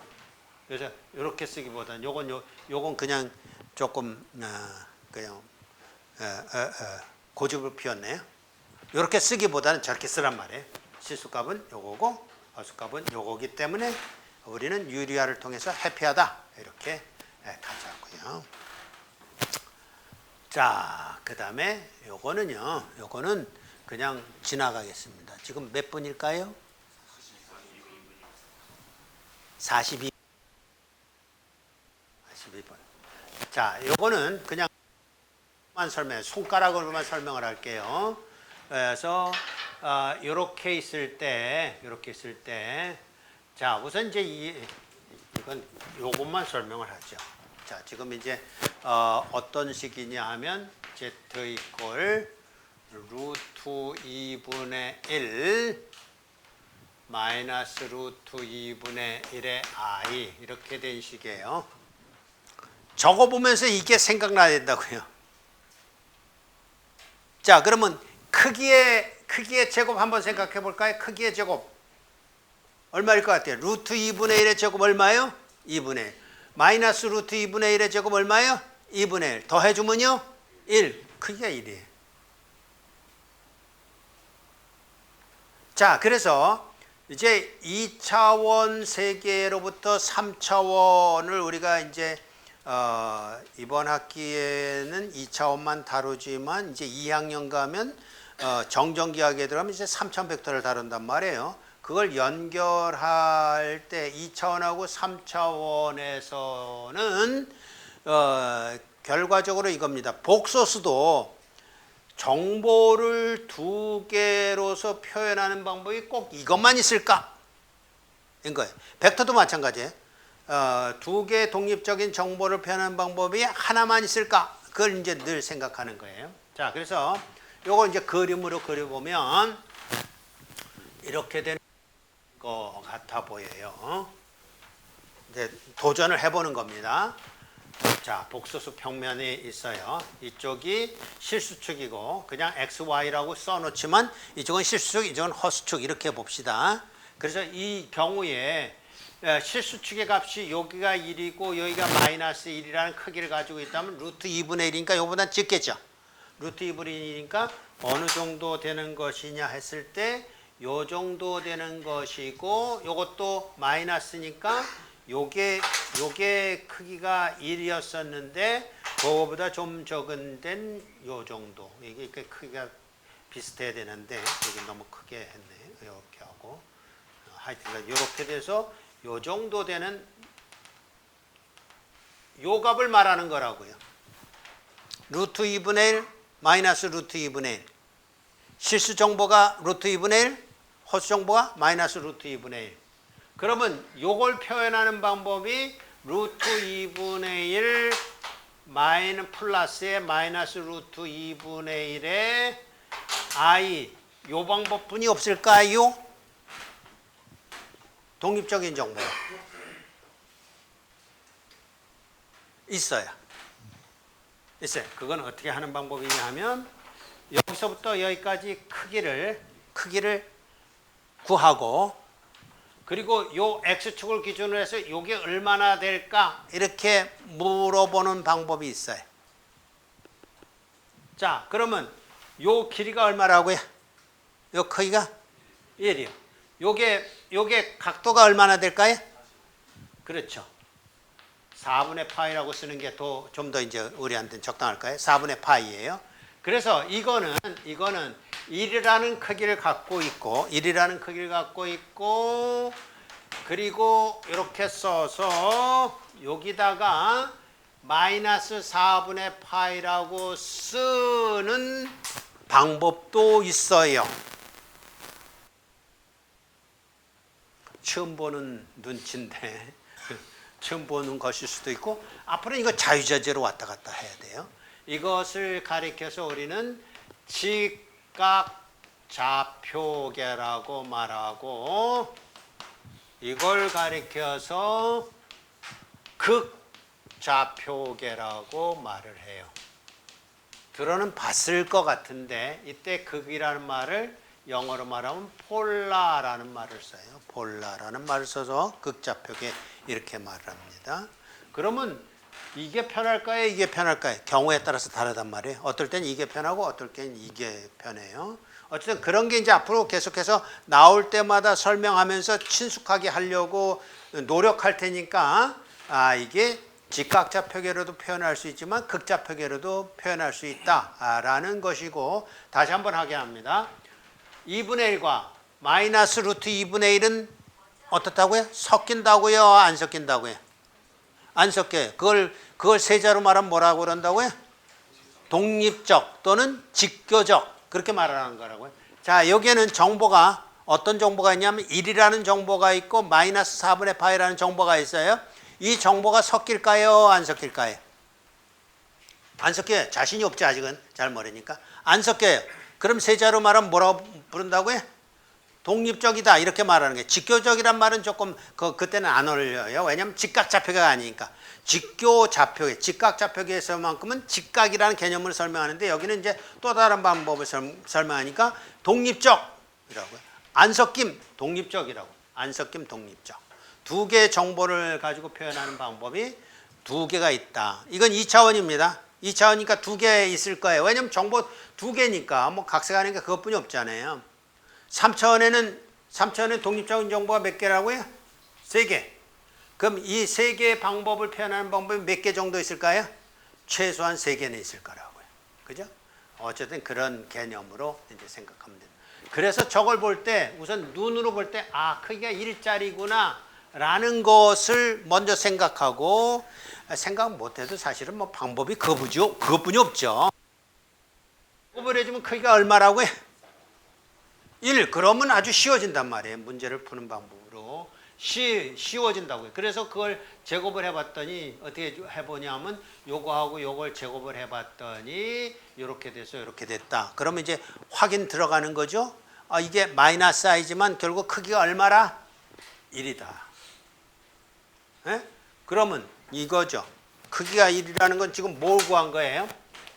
그래서 이렇게 쓰기보다는 요건 그냥 조금 그냥 고집을 피웠네요. 이렇게 쓰기보다는 저렇게 쓰란 말이에요. 실수값은 요거고 허수값은 요거기 때문에 우리는 유리화를 통해서 해피하다 이렇게 가자고요. 자, 그 다음에 요거는 그냥 지나가겠습니다. 지금 몇 분일까요? 42분. 자, 요거는 그냥 손가락으로만 설명을 할게요. 그래서 요렇게 있을 때, 자, 우선 이제 이건 요것만 설명을 하죠. 자, 지금 이제 어떤 식이냐 하면 z 이퀄 루트 2분의 1 마이너스 루트 2분의 1의 i 이렇게 된 식이에요. 적어보면서 이게 생각나야 된다고요. 자, 그러면 크기의 제곱 한번 생각해 볼까요? 크기의 제곱 얼마일 것 같아요? 루트 2분의 1의 제곱 얼마예요? 2분의 1. 마이너스 루트 2분의 1의 제곱 얼마예요? 2분의 1. 더해주면요? 1. 크기가 1이에요. 자, 그래서 이제 2차원 세계로부터 3차원을 우리가 이제 이번 학기에는 2차원만 다루지만 이제 2학년 가면 정전기하게 들어가면 이제 3차원 벡터를 다룬단 말이에요. 그걸 연결할 때 2차원하고 3차원에서는 결과적으로 이겁니다. 복소수도 정보를 두 개로서 표현하는 방법이 꼭 이것만 있을까? 인 거예요. 벡터도 마찬가지예요. 두 개의 독립적인 정보를 표현하는 방법이 하나만 있을까? 그걸 이제 늘 생각하는 거예요. 자, 그래서 요거 이제 그림으로 그려보면 이렇게 되는 것 같아 보여요. 이제 도전을 해보는 겁니다. 자, 복소수 평면이 있어요. 이쪽이 실수축이고 그냥 XY라고 써놓지만 이쪽은 실수축, 이쪽은 허수축 이렇게 봅시다. 그래서 이 경우에 실수축의 값이 여기가 1이고 여기가 마이너스 1이라는 크기를 가지고 있다면 루트 2분의 1이니까 이거보다 적겠죠. 루트 2분의 1이니까 어느 정도 되는 것이냐 했을 때 요 정도 되는 것이고 요것도 마이너스니까 요게 크기가 1이었었는데 그거보다 좀 적은 된 요 정도. 이게 크기가 비슷해야 되는데 여기 너무 크게 했네. 이렇게 하고 하여튼 이렇게 돼서 요 정도 되는 요 값을 말하는 거라고요. 루트 2분의 1 마이너스 루트 2분의 1. 실수 정보가 루트 2분의 1, 허수 정보가 마이너스 루트 2분의 1. 그러면 요걸 표현하는 방법이 루트 2분의 1 플러스에 마이너스 루트 2분의 1에 i 요 방법뿐이 없을까요? 독립적인 정보 있어요. 그건 어떻게 하는 방법이냐 하면 여기서부터 여기까지 크기를 구하고 그리고 요 x축을 기준으로 해서 요게 얼마나 될까 이렇게 물어보는 방법이 있어요. 자, 그러면 요 길이가 얼마라고요? 요 크기가 1이요. 요게 각도가 얼마나 될까요? 그렇죠. 4분의 파이라고 쓰는 게 좀 더 이제 우리한테는 적당할까요? 4분의 파이예요. 그래서 이거는 1이라는 크기를 갖고 있고 그리고 이렇게 써서 여기다가 마이너스 4분의 파이라고 쓰는 방법도 있어요. 처음 보는 눈치인데 처음 보는 것일 수도 있고 앞으로 이거 자유자재로 왔다 갔다 해야 돼요. 이것을 가리켜서 우리는 직각좌표계라고 말하고 이걸 가리켜서 극좌표계라고 말을 해요. 들어는 봤을 것 같은데 이때 극이라는 말을 영어로 말하면 폴라라는 말을 써요. 폴라라는 말을 써서 극좌표계 이렇게 말을 합니다. 그러면 이게 편할까요? 이게 편할까요? 경우에 따라서 다르단 말이에요. 어떨 땐 이게 편하고 어떨 땐 이게 편해요. 어쨌든 그런 게 이제 앞으로 계속해서 나올 때마다 설명하면서 친숙하게 하려고 노력할 테니까 이게 직각좌표계로도 표현할 수 있지만 극좌표계로도 표현할 수 있다라는 것이고 다시 한번 하게 합니다. 2분의 1과 마이너스 루트 2분의 1은 어떻다고요? 섞인다고요? 안 섞인다고요? 안 섞여요. 그걸 세자로 말하면 뭐라고 그런다고요? 독립적 또는 직교적 그렇게 말하는 거라고요. 자, 여기에는 정보가 어떤 정보가 있냐면 1이라는 정보가 있고 마이너스 4분의 파이라는 정보가 있어요. 이 정보가 섞일까요? 안 섞일까요? 안 섞여요. 자신이 없지 아직은. 잘 모르니까. 안 섞여요. 그럼 세자로 말하면 뭐라고 부른다고요? 독립적이다 이렇게 말하는 게 직교적이란 말은 조금 그때는 안 어울려요. 왜냐하면 직각좌표계가 아니니까. 직교좌표계, 직각좌표계에서만큼은 직각이라는 개념을 설명하는데 여기는 이제 또 다른 방법을 설명하니까 독립적이라고요. 안 섞임 독립적이라고. 안 섞임 독립적. 두 개의 정보를 가지고 표현하는 방법이 두 개가 있다. 이건 2차원입니다. 2차원이니까 두 개 있을 거예요. 왜냐하면 정보 두 개니까 뭐 각색하는 게 그것뿐이 없잖아요. 3차원에는 3차원의 독립적인 정보가 몇 개라고요? 3개. 그럼 이 3개의 방법을 표현하는 방법이 몇 개 정도 있을까요? 최소한 3개는 있을 거라고요. 그죠? 어쨌든 그런 개념으로 이제 생각하면 됩니다. 그래서 저걸 볼 때 우선 눈으로 볼 때 크기가 1짜리구나 라는 것을 먼저 생각하고 생각 못해도 사실은 뭐 방법이 그것뿐이 없죠. 곱을 해주면 크기가 얼마라고요? 1. 그러면 아주 쉬워진단 말이에요. 문제를 푸는 방법으로 쉬워진다고요. 그래서 그걸 제곱을 해봤더니 어떻게 해보냐면 요거하고 요걸 제곱을 해봤더니 이렇게 돼서 이렇게 됐다. 그러면 이제 확인 들어가는 거죠. 이게 마이너스 i지만 결국 크기가 얼마라? 1이다. 그러면 이거죠. 크기가 1이라는 건 지금 뭘 구한 거예요?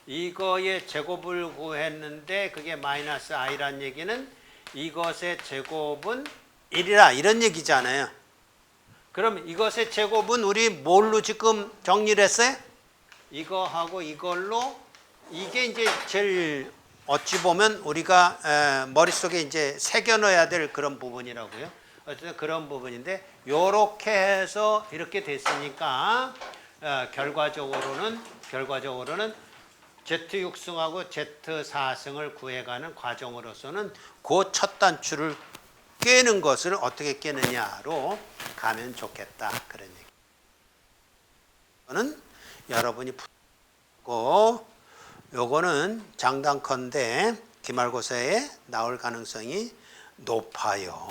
이거의 제곱을 구했는데 그게 마이너스 i란 얘기는 이것의 제곱은 1이라 이런 얘기잖아요. 그럼 이것의 제곱은 우리 뭘로 지금 정리를 했어요? 이거하고 이걸로 이게 이제 제일 어찌 보면 우리가 머릿속에 이제 새겨 넣어야 될 그런 부분이라고요. 어쨌든 그런 부분인데 요렇게 해서 이렇게 됐으니까 결과적으로는 Z6승하고 Z4승을 구해가는 과정으로서는 그 첫 단추를 깨는 것을 어떻게 깨느냐로 가면 좋겠다. 그런 얘기. 이거는 여러분이 풀고 요거는 장단컨대 기말고사에 나올 가능성이 높아요.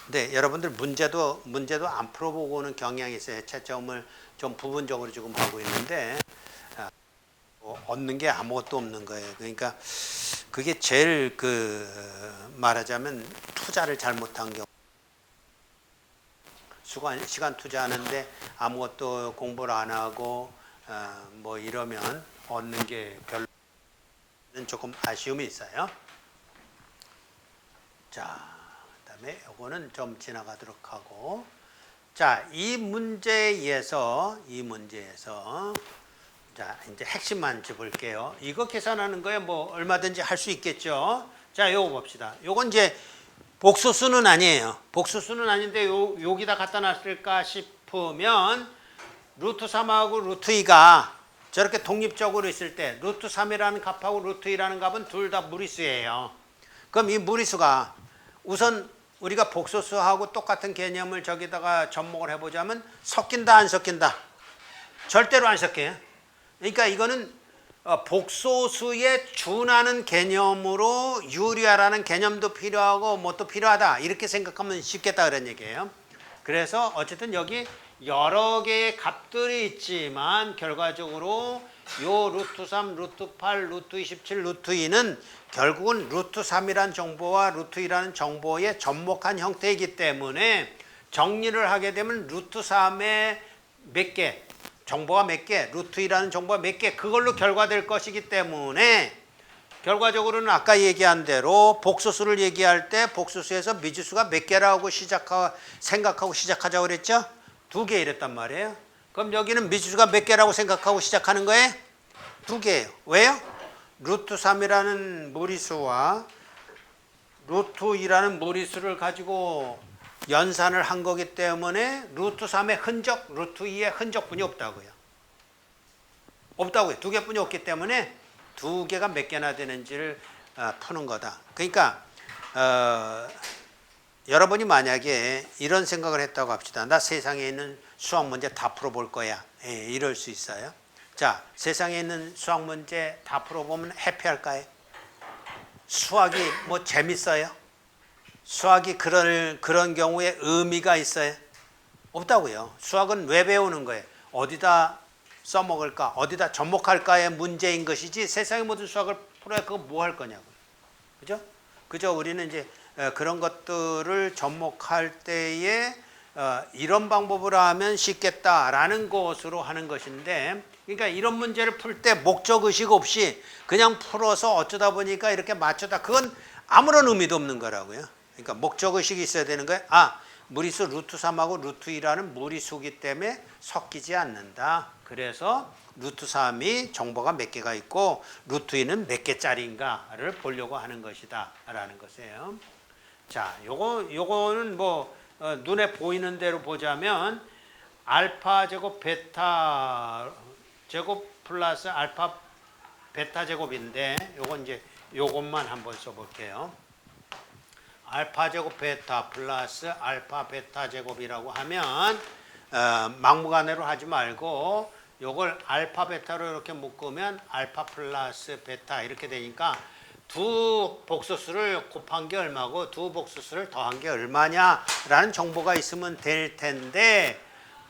근데 여러분들 문제도 안 풀어보고 오는 경향이 있어요. 채점을 좀 부분적으로 지금 하고 있는데 얻는 게 아무것도 없는 거예요. 그러니까 그게 제일 말하자면 투자를 잘못한 경우. 시간 투자하는데 아무것도 공부를 안 하고 뭐 이러면 얻는 게 별로는 조금 아쉬움이 있어요. 자, 그다음에 요거는 좀 지나가도록 하고, 자, 이 문제에서 자, 이제 핵심만 짚을게요. 이거 계산하는 거에 뭐 얼마든지 할 수 있겠죠. 자, 요거 봅시다. 요건 이제 복소수는 아니에요. 복소수는 아닌데 여기다 갖다 놨을까 싶으면 루트 3하고 루트 2가 저렇게 독립적으로 있을 때 루트 3이라는 값하고 루트 2라는 값은 둘 다 무리수예요. 그럼 이 무리수가 우선 우리가 복소수하고 똑같은 개념을 저기다가 접목을 해보자면 섞인다 안 섞인다? 절대로 안 섞여요. 그러니까 이거는 복소수에 준하는 개념으로 유리하라는 개념도 필요하고 뭣도 필요하다 이렇게 생각하면 쉽겠다 그런 얘기예요. 그래서 어쨌든 여기 여러 개의 값들이 있지만 결과적으로 요 루트 3, 루트 8, 루트 27, 루트 2는 결국은 루트 3이라는 정보와 루트 2라는 정보의 접목한 형태이기 때문에 정리를 하게 되면 루트 3의 몇 개, 정보가 몇 개, 루트 2라는 정보가 몇 개, 그걸로 결과될 것이기 때문에 결과적으로는 아까 얘기한 대로 복소수를 얘기할 때 복소수에서 미지수가 몇 개라고 생각하고 시작하자고 그랬죠? 2개 이랬단 말이에요. 그럼 여기는 미지수가 몇 개라고 생각하고 시작하는 거예요? 2개예요. 왜요? 루트 3이라는 무리수와 루트 2라는 무리수를 가지고 연산을 한 거기 때문에 루트 3의 흔적, 루트 2의 흔적뿐이 없다고요. 없다고요. 2개뿐이 없기 때문에 2개가 몇 개나 되는지를 푸는 거다. 그러니까 여러분이 만약에 이런 생각을 했다고 합시다. 나 세상에 있는 수학 문제 다 풀어볼 거야. 이럴 수 있어요. 자, 세상에 있는 수학 문제 다 풀어보면 해피할까요? 수학이 뭐 재밌어요? 수학이 그런 경우에 의미가 있어요? 없다고요. 수학은 왜 배우는 거예요? 어디다 써먹을까? 어디다 접목할까의 문제인 것이지 세상의 모든 수학을 풀어야 그거 뭐 할 거냐고요. 그죠? 그죠? 우리는 이제 그런 것들을 접목할 때에 이런 방법으로 하면 쉽겠다라는 것으로 하는 것인데, 그러니까 이런 문제를 풀 때 목적의식 없이 그냥 풀어서 어쩌다 보니까 이렇게 맞추다, 그건 아무런 의미도 없는 거라고요. 그러니까 목적의식이 있어야 되는 거예요. 무리수 루트 3하고 루트 2라는 무리수기 때문에 섞이지 않는다. 그래서 루트 3이 정보가 몇 개가 있고 루트 2는 몇 개짜리인가를 보려고 하는 것이다 라는 것이에요. 자, 요거는 뭐 눈에 보이는 대로 보자면 알파 제곱 베타 제곱 플러스 알파 베타 제곱인데 요건 이제 요것만 한번 써볼게요. 알파 제곱 베타 플러스 알파 베타 제곱이라고 하면 막무가내로 하지 말고 요걸 알파 베타로 이렇게 묶으면 알파 플러스 베타 이렇게 되니까 두 복소수를 곱한 게 얼마고 두 복소수를 더한 게 얼마냐라는 정보가 있으면 될 텐데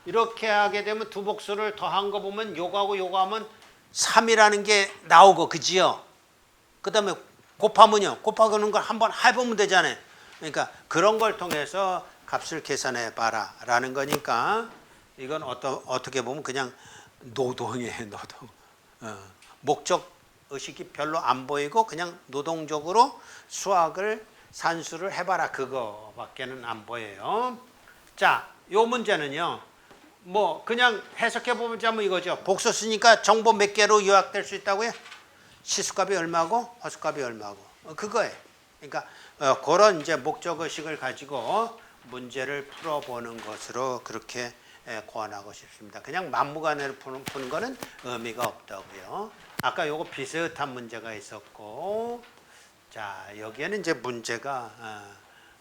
이렇게 하게 되면 두 복수를 더한 거 보면 요거하고 요거 하면 3이라는 게 나오고 그지요? 그 다음에 곱하면요. 곱하는 걸 한번 해보면 되잖아요. 그러니까 그런 걸 통해서 값을 계산해 봐라 라는 거니까 이건 어떻게 보면 그냥 노동이에요. 노동. 목적 의식이 별로 안 보이고 그냥 노동적으로 수학을 산수를 해봐라 그거밖에는 안 보여요. 자, 요 문제는요. 뭐 그냥 해석해 보자면 이거죠. 복소수니까 정보 몇 개로 요약될 수 있다고요? 시수값이 얼마고 허수값이 얼마고 그거예요. 그러니까 그런 이제 목적 의식을 가지고 문제를 풀어보는 것으로 그렇게 고안하고 싶습니다. 그냥 막무가내로 푸는 거는 의미가 없다고요. 아까 요거 비슷한 문제가 있었고, 자 여기에는 이제 문제가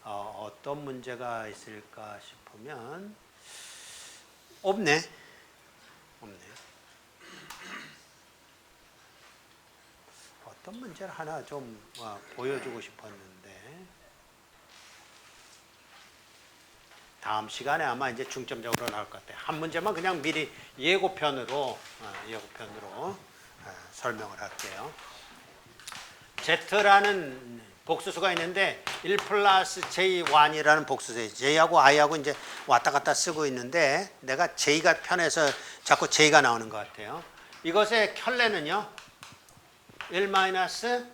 어떤 문제가 있을까 싶으면 없네. 어떤 문제를 하나 좀 보여주고 싶었는데 다음 시간에 아마 이제 중점적으로 나올 것 같아요. 한 문제만 그냥 미리 예고편으로 설명을 할게요. Z라는 복수수가 있는데 1 플러스 J1이라는 복수수예요. J하고 I하고 이제 왔다 갔다 쓰고 있는데 내가 J가 편해서 자꾸 J가 나오는 것 같아요. 이것의 켤레는요. 1 마이너스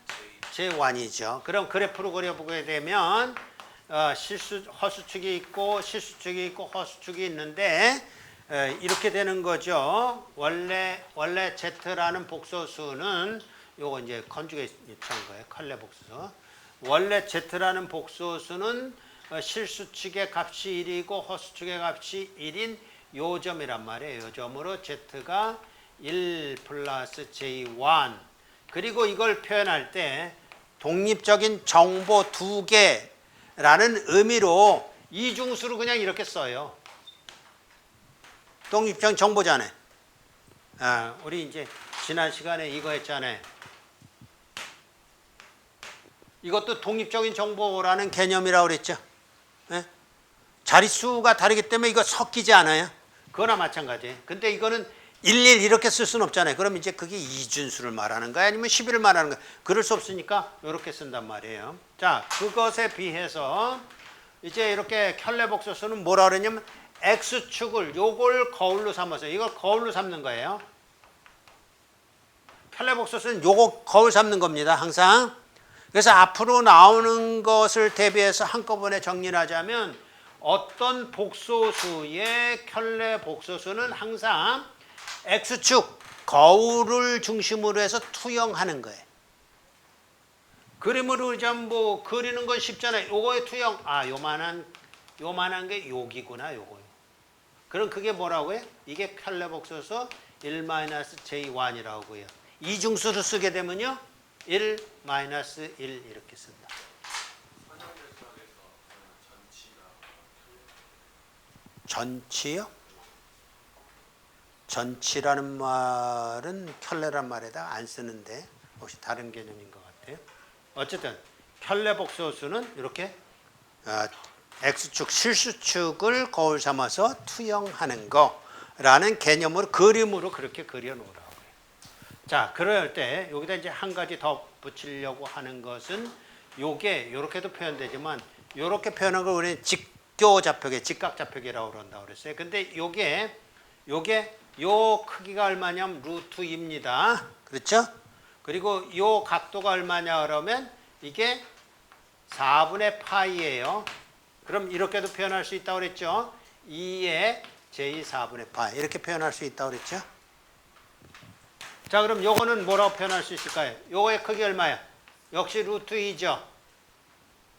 J1이죠. 그럼 그래프로 그려보게 되면 허수축이 있고 실수축이 있고 허수축이 있는데 이렇게 되는 거죠. 원래 Z라는 복소수는 요거 이제 컨주게이션 한 거예요. 컬레 복소수. 원래 Z라는 복소수는 실수축의 값이 1이고 허수축의 값이 1인 요 점이란 말이에요. 요 점으로 Z가 1 플러스 J1 그리고 이걸 표현할 때 독립적인 정보 두 개라는 의미로 이중수로 그냥 이렇게 써요. 독립적인 정보잖아요. 우리 이제 지난 시간에 이거 했잖아요. 이것도 독립적인 정보라는 개념이라고 그랬죠. 네? 자릿수가 다르기 때문에 이거 섞이지 않아요. 그거나 마찬가지예요. 근데 이거는 11 이렇게 쓸 수는 없잖아요. 그럼 이제 그게 이준수를 말하는 거야? 아니면 11을 말하는 거야? 그럴 수 없으니까 이렇게 쓴단 말이에요. 자, 그것에 비해서 이제 이렇게 켤레복소수는 뭐라 그러냐면 X축을 요걸 거울로 삼아서 이걸 거울로 삼는 거예요. 켤레복소수는 요거 거울 삼는 겁니다. 항상. 그래서 앞으로 나오는 것을 대비해서 한꺼번에 정리를 하자면 어떤 복소수의 켤레복소수는 항상 X축 거울을 중심으로 해서 투영하는 거예요. 그림으로 좀 뭐 그리는 건 쉽잖아요. 요거의 투영 요만한 게 여기구나 요거요. 그럼 그게 뭐라고요? 이게 켤레복소수 1-J1이라고요. 이중수로 쓰게 되면요 1-1 이렇게 쓴다. 전치요? 전치라는 말은 켤레란 말에다 안 쓰는데 혹시 다른 개념인 것 같아요. 어쨌든 켤레복소수는 이렇게 X축 실수축을 거울 삼아서 투영하는 거라는 개념으로 그림으로 그렇게 그려놓으라고요. 자, 그럴 때 여기다 이제 한 가지 더 붙이려고 하는 것은 요게 이렇게도 표현되지만 이렇게 표현한 걸 우리는 직교좌표계, 직각좌표계라고 그런다고 그랬어요. 근데 요게 요 크기가 얼마냐면 루트 2입니다. 그렇죠? 그리고 요 각도가 얼마냐 그러면 이게 4분의 파이예요. 그럼 이렇게도 표현할 수 있다고 그랬죠? 2의 j 4분의 파이 이렇게 표현할 수 있다고 그랬죠? 자, 그럼 요거는 뭐라고 표현할 수 있을까요? 요거의 크기 얼마야? 역시 루트 2죠.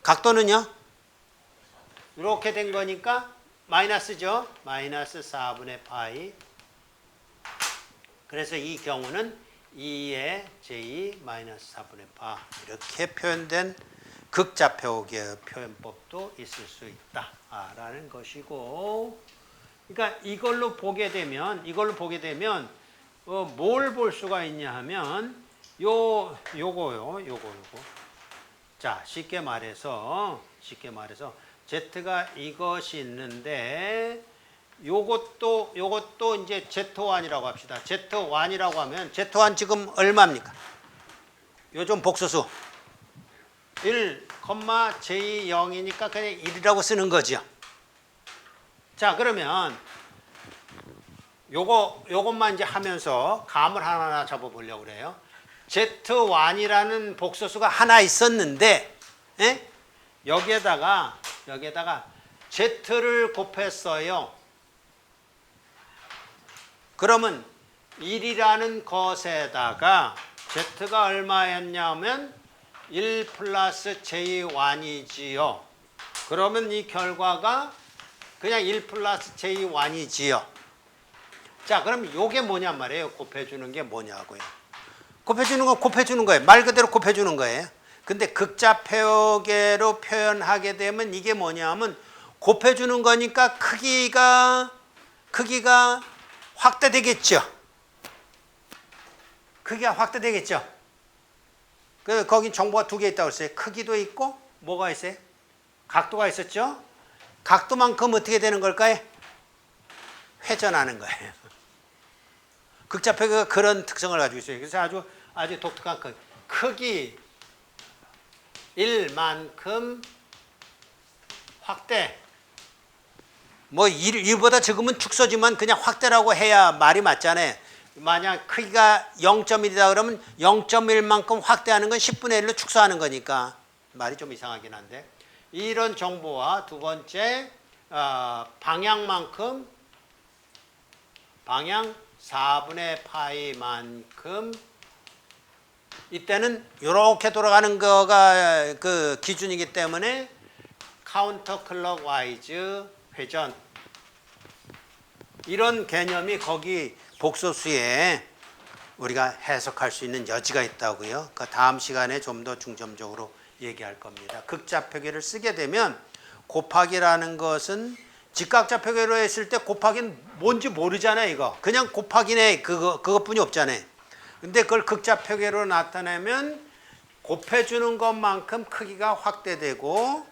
각도는요? 이렇게 된 거니까 마이너스죠. 마이너스 4분의 파이. 그래서 이 경우는 2의 j 마이너스 4분의 파 이렇게 표현된 극좌표계 표현법도 있을 수 있다 라는 것이고, 그러니까 이걸로 보게 되면 뭘 볼 수가 있냐 하면 요거요. 자, 쉽게 말해서 z가 이것이 있는데 요것도 이제 Z1이라고 합시다. Z1이라고 하면 Z1 지금 얼마입니까? 요즘 복소수 1, J0이니까 그냥 1이라고 쓰는 거죠. 자, 그러면 요것만 이제 하면서 감을 하나 잡아보려고 그래요. Z1이라는 복소수가 하나 있었는데, 여기에다가 Z를 곱했어요. 그러면 1이라는 것에다가 Z가 얼마였냐면 1 플러스 J1이지요. 그러면 이 결과가 그냥 1 플러스 J1이지요. 자, 그럼 요게 뭐냔 말이에요. 곱해주는 게 뭐냐고요. 곱해주는 건 곱해주는 거예요. 말 그대로 곱해주는 거예요. 근데 극좌표계로 표현하게 되면 이게 뭐냐면 곱해주는 거니까 크기가 확대되겠죠. 크기가 확대되겠죠. 거기 정보가 두 개 있다고 했어요. 크기도 있고 뭐가 있어요? 각도가 있었죠. 각도만큼 어떻게 되는 걸까요? 회전하는 거예요. 극좌표가 그런 특성을 가지고 있어요. 그래서 아주 독특한 크기 1만큼 확대. 뭐 1보다 적으면 축소지만 그냥 확대라고 해야 말이 맞잖아요. 만약 크기가 0.1이다 그러면 0.1만큼 확대하는 건 10분의 1로 축소하는 거니까 말이 좀 이상하긴 한데, 이런 정보와 두 번째 방향 4분의 파이만큼, 이때는 이렇게 돌아가는 거가 그 기준이기 때문에 카운터 클럭와이즈 회전, 이런 개념이 거기 복소수에 우리가 해석할 수 있는 여지가 있다고요. 그 다음 시간에 좀 더 중점적으로 얘기할 겁니다. 극좌표계를 쓰게 되면 곱하기라는 것은 직각좌표계로 했을 때 곱하기는 뭔지 모르잖아요. 이거 그냥 곱하기네, 그것뿐이 없잖아요. 근데 그걸 극좌표계로 나타내면 곱해주는 것만큼 크기가 확대되고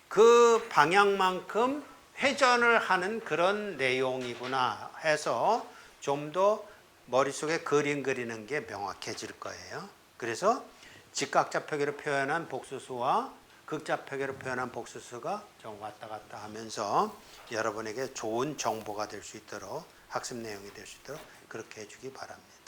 그 방향만큼 회전을 하는 그런 내용이구나 해서 좀 더 머릿속에 그림 그리는 게 명확해질 거예요. 그래서 직각좌표계로 표현한 복소수와 극좌표계로 표현한 복소수가 좀 왔다 갔다 하면서 여러분에게 좋은 정보가 될 수 있도록, 학습 내용이 될 수 있도록 그렇게 해주기 바랍니다.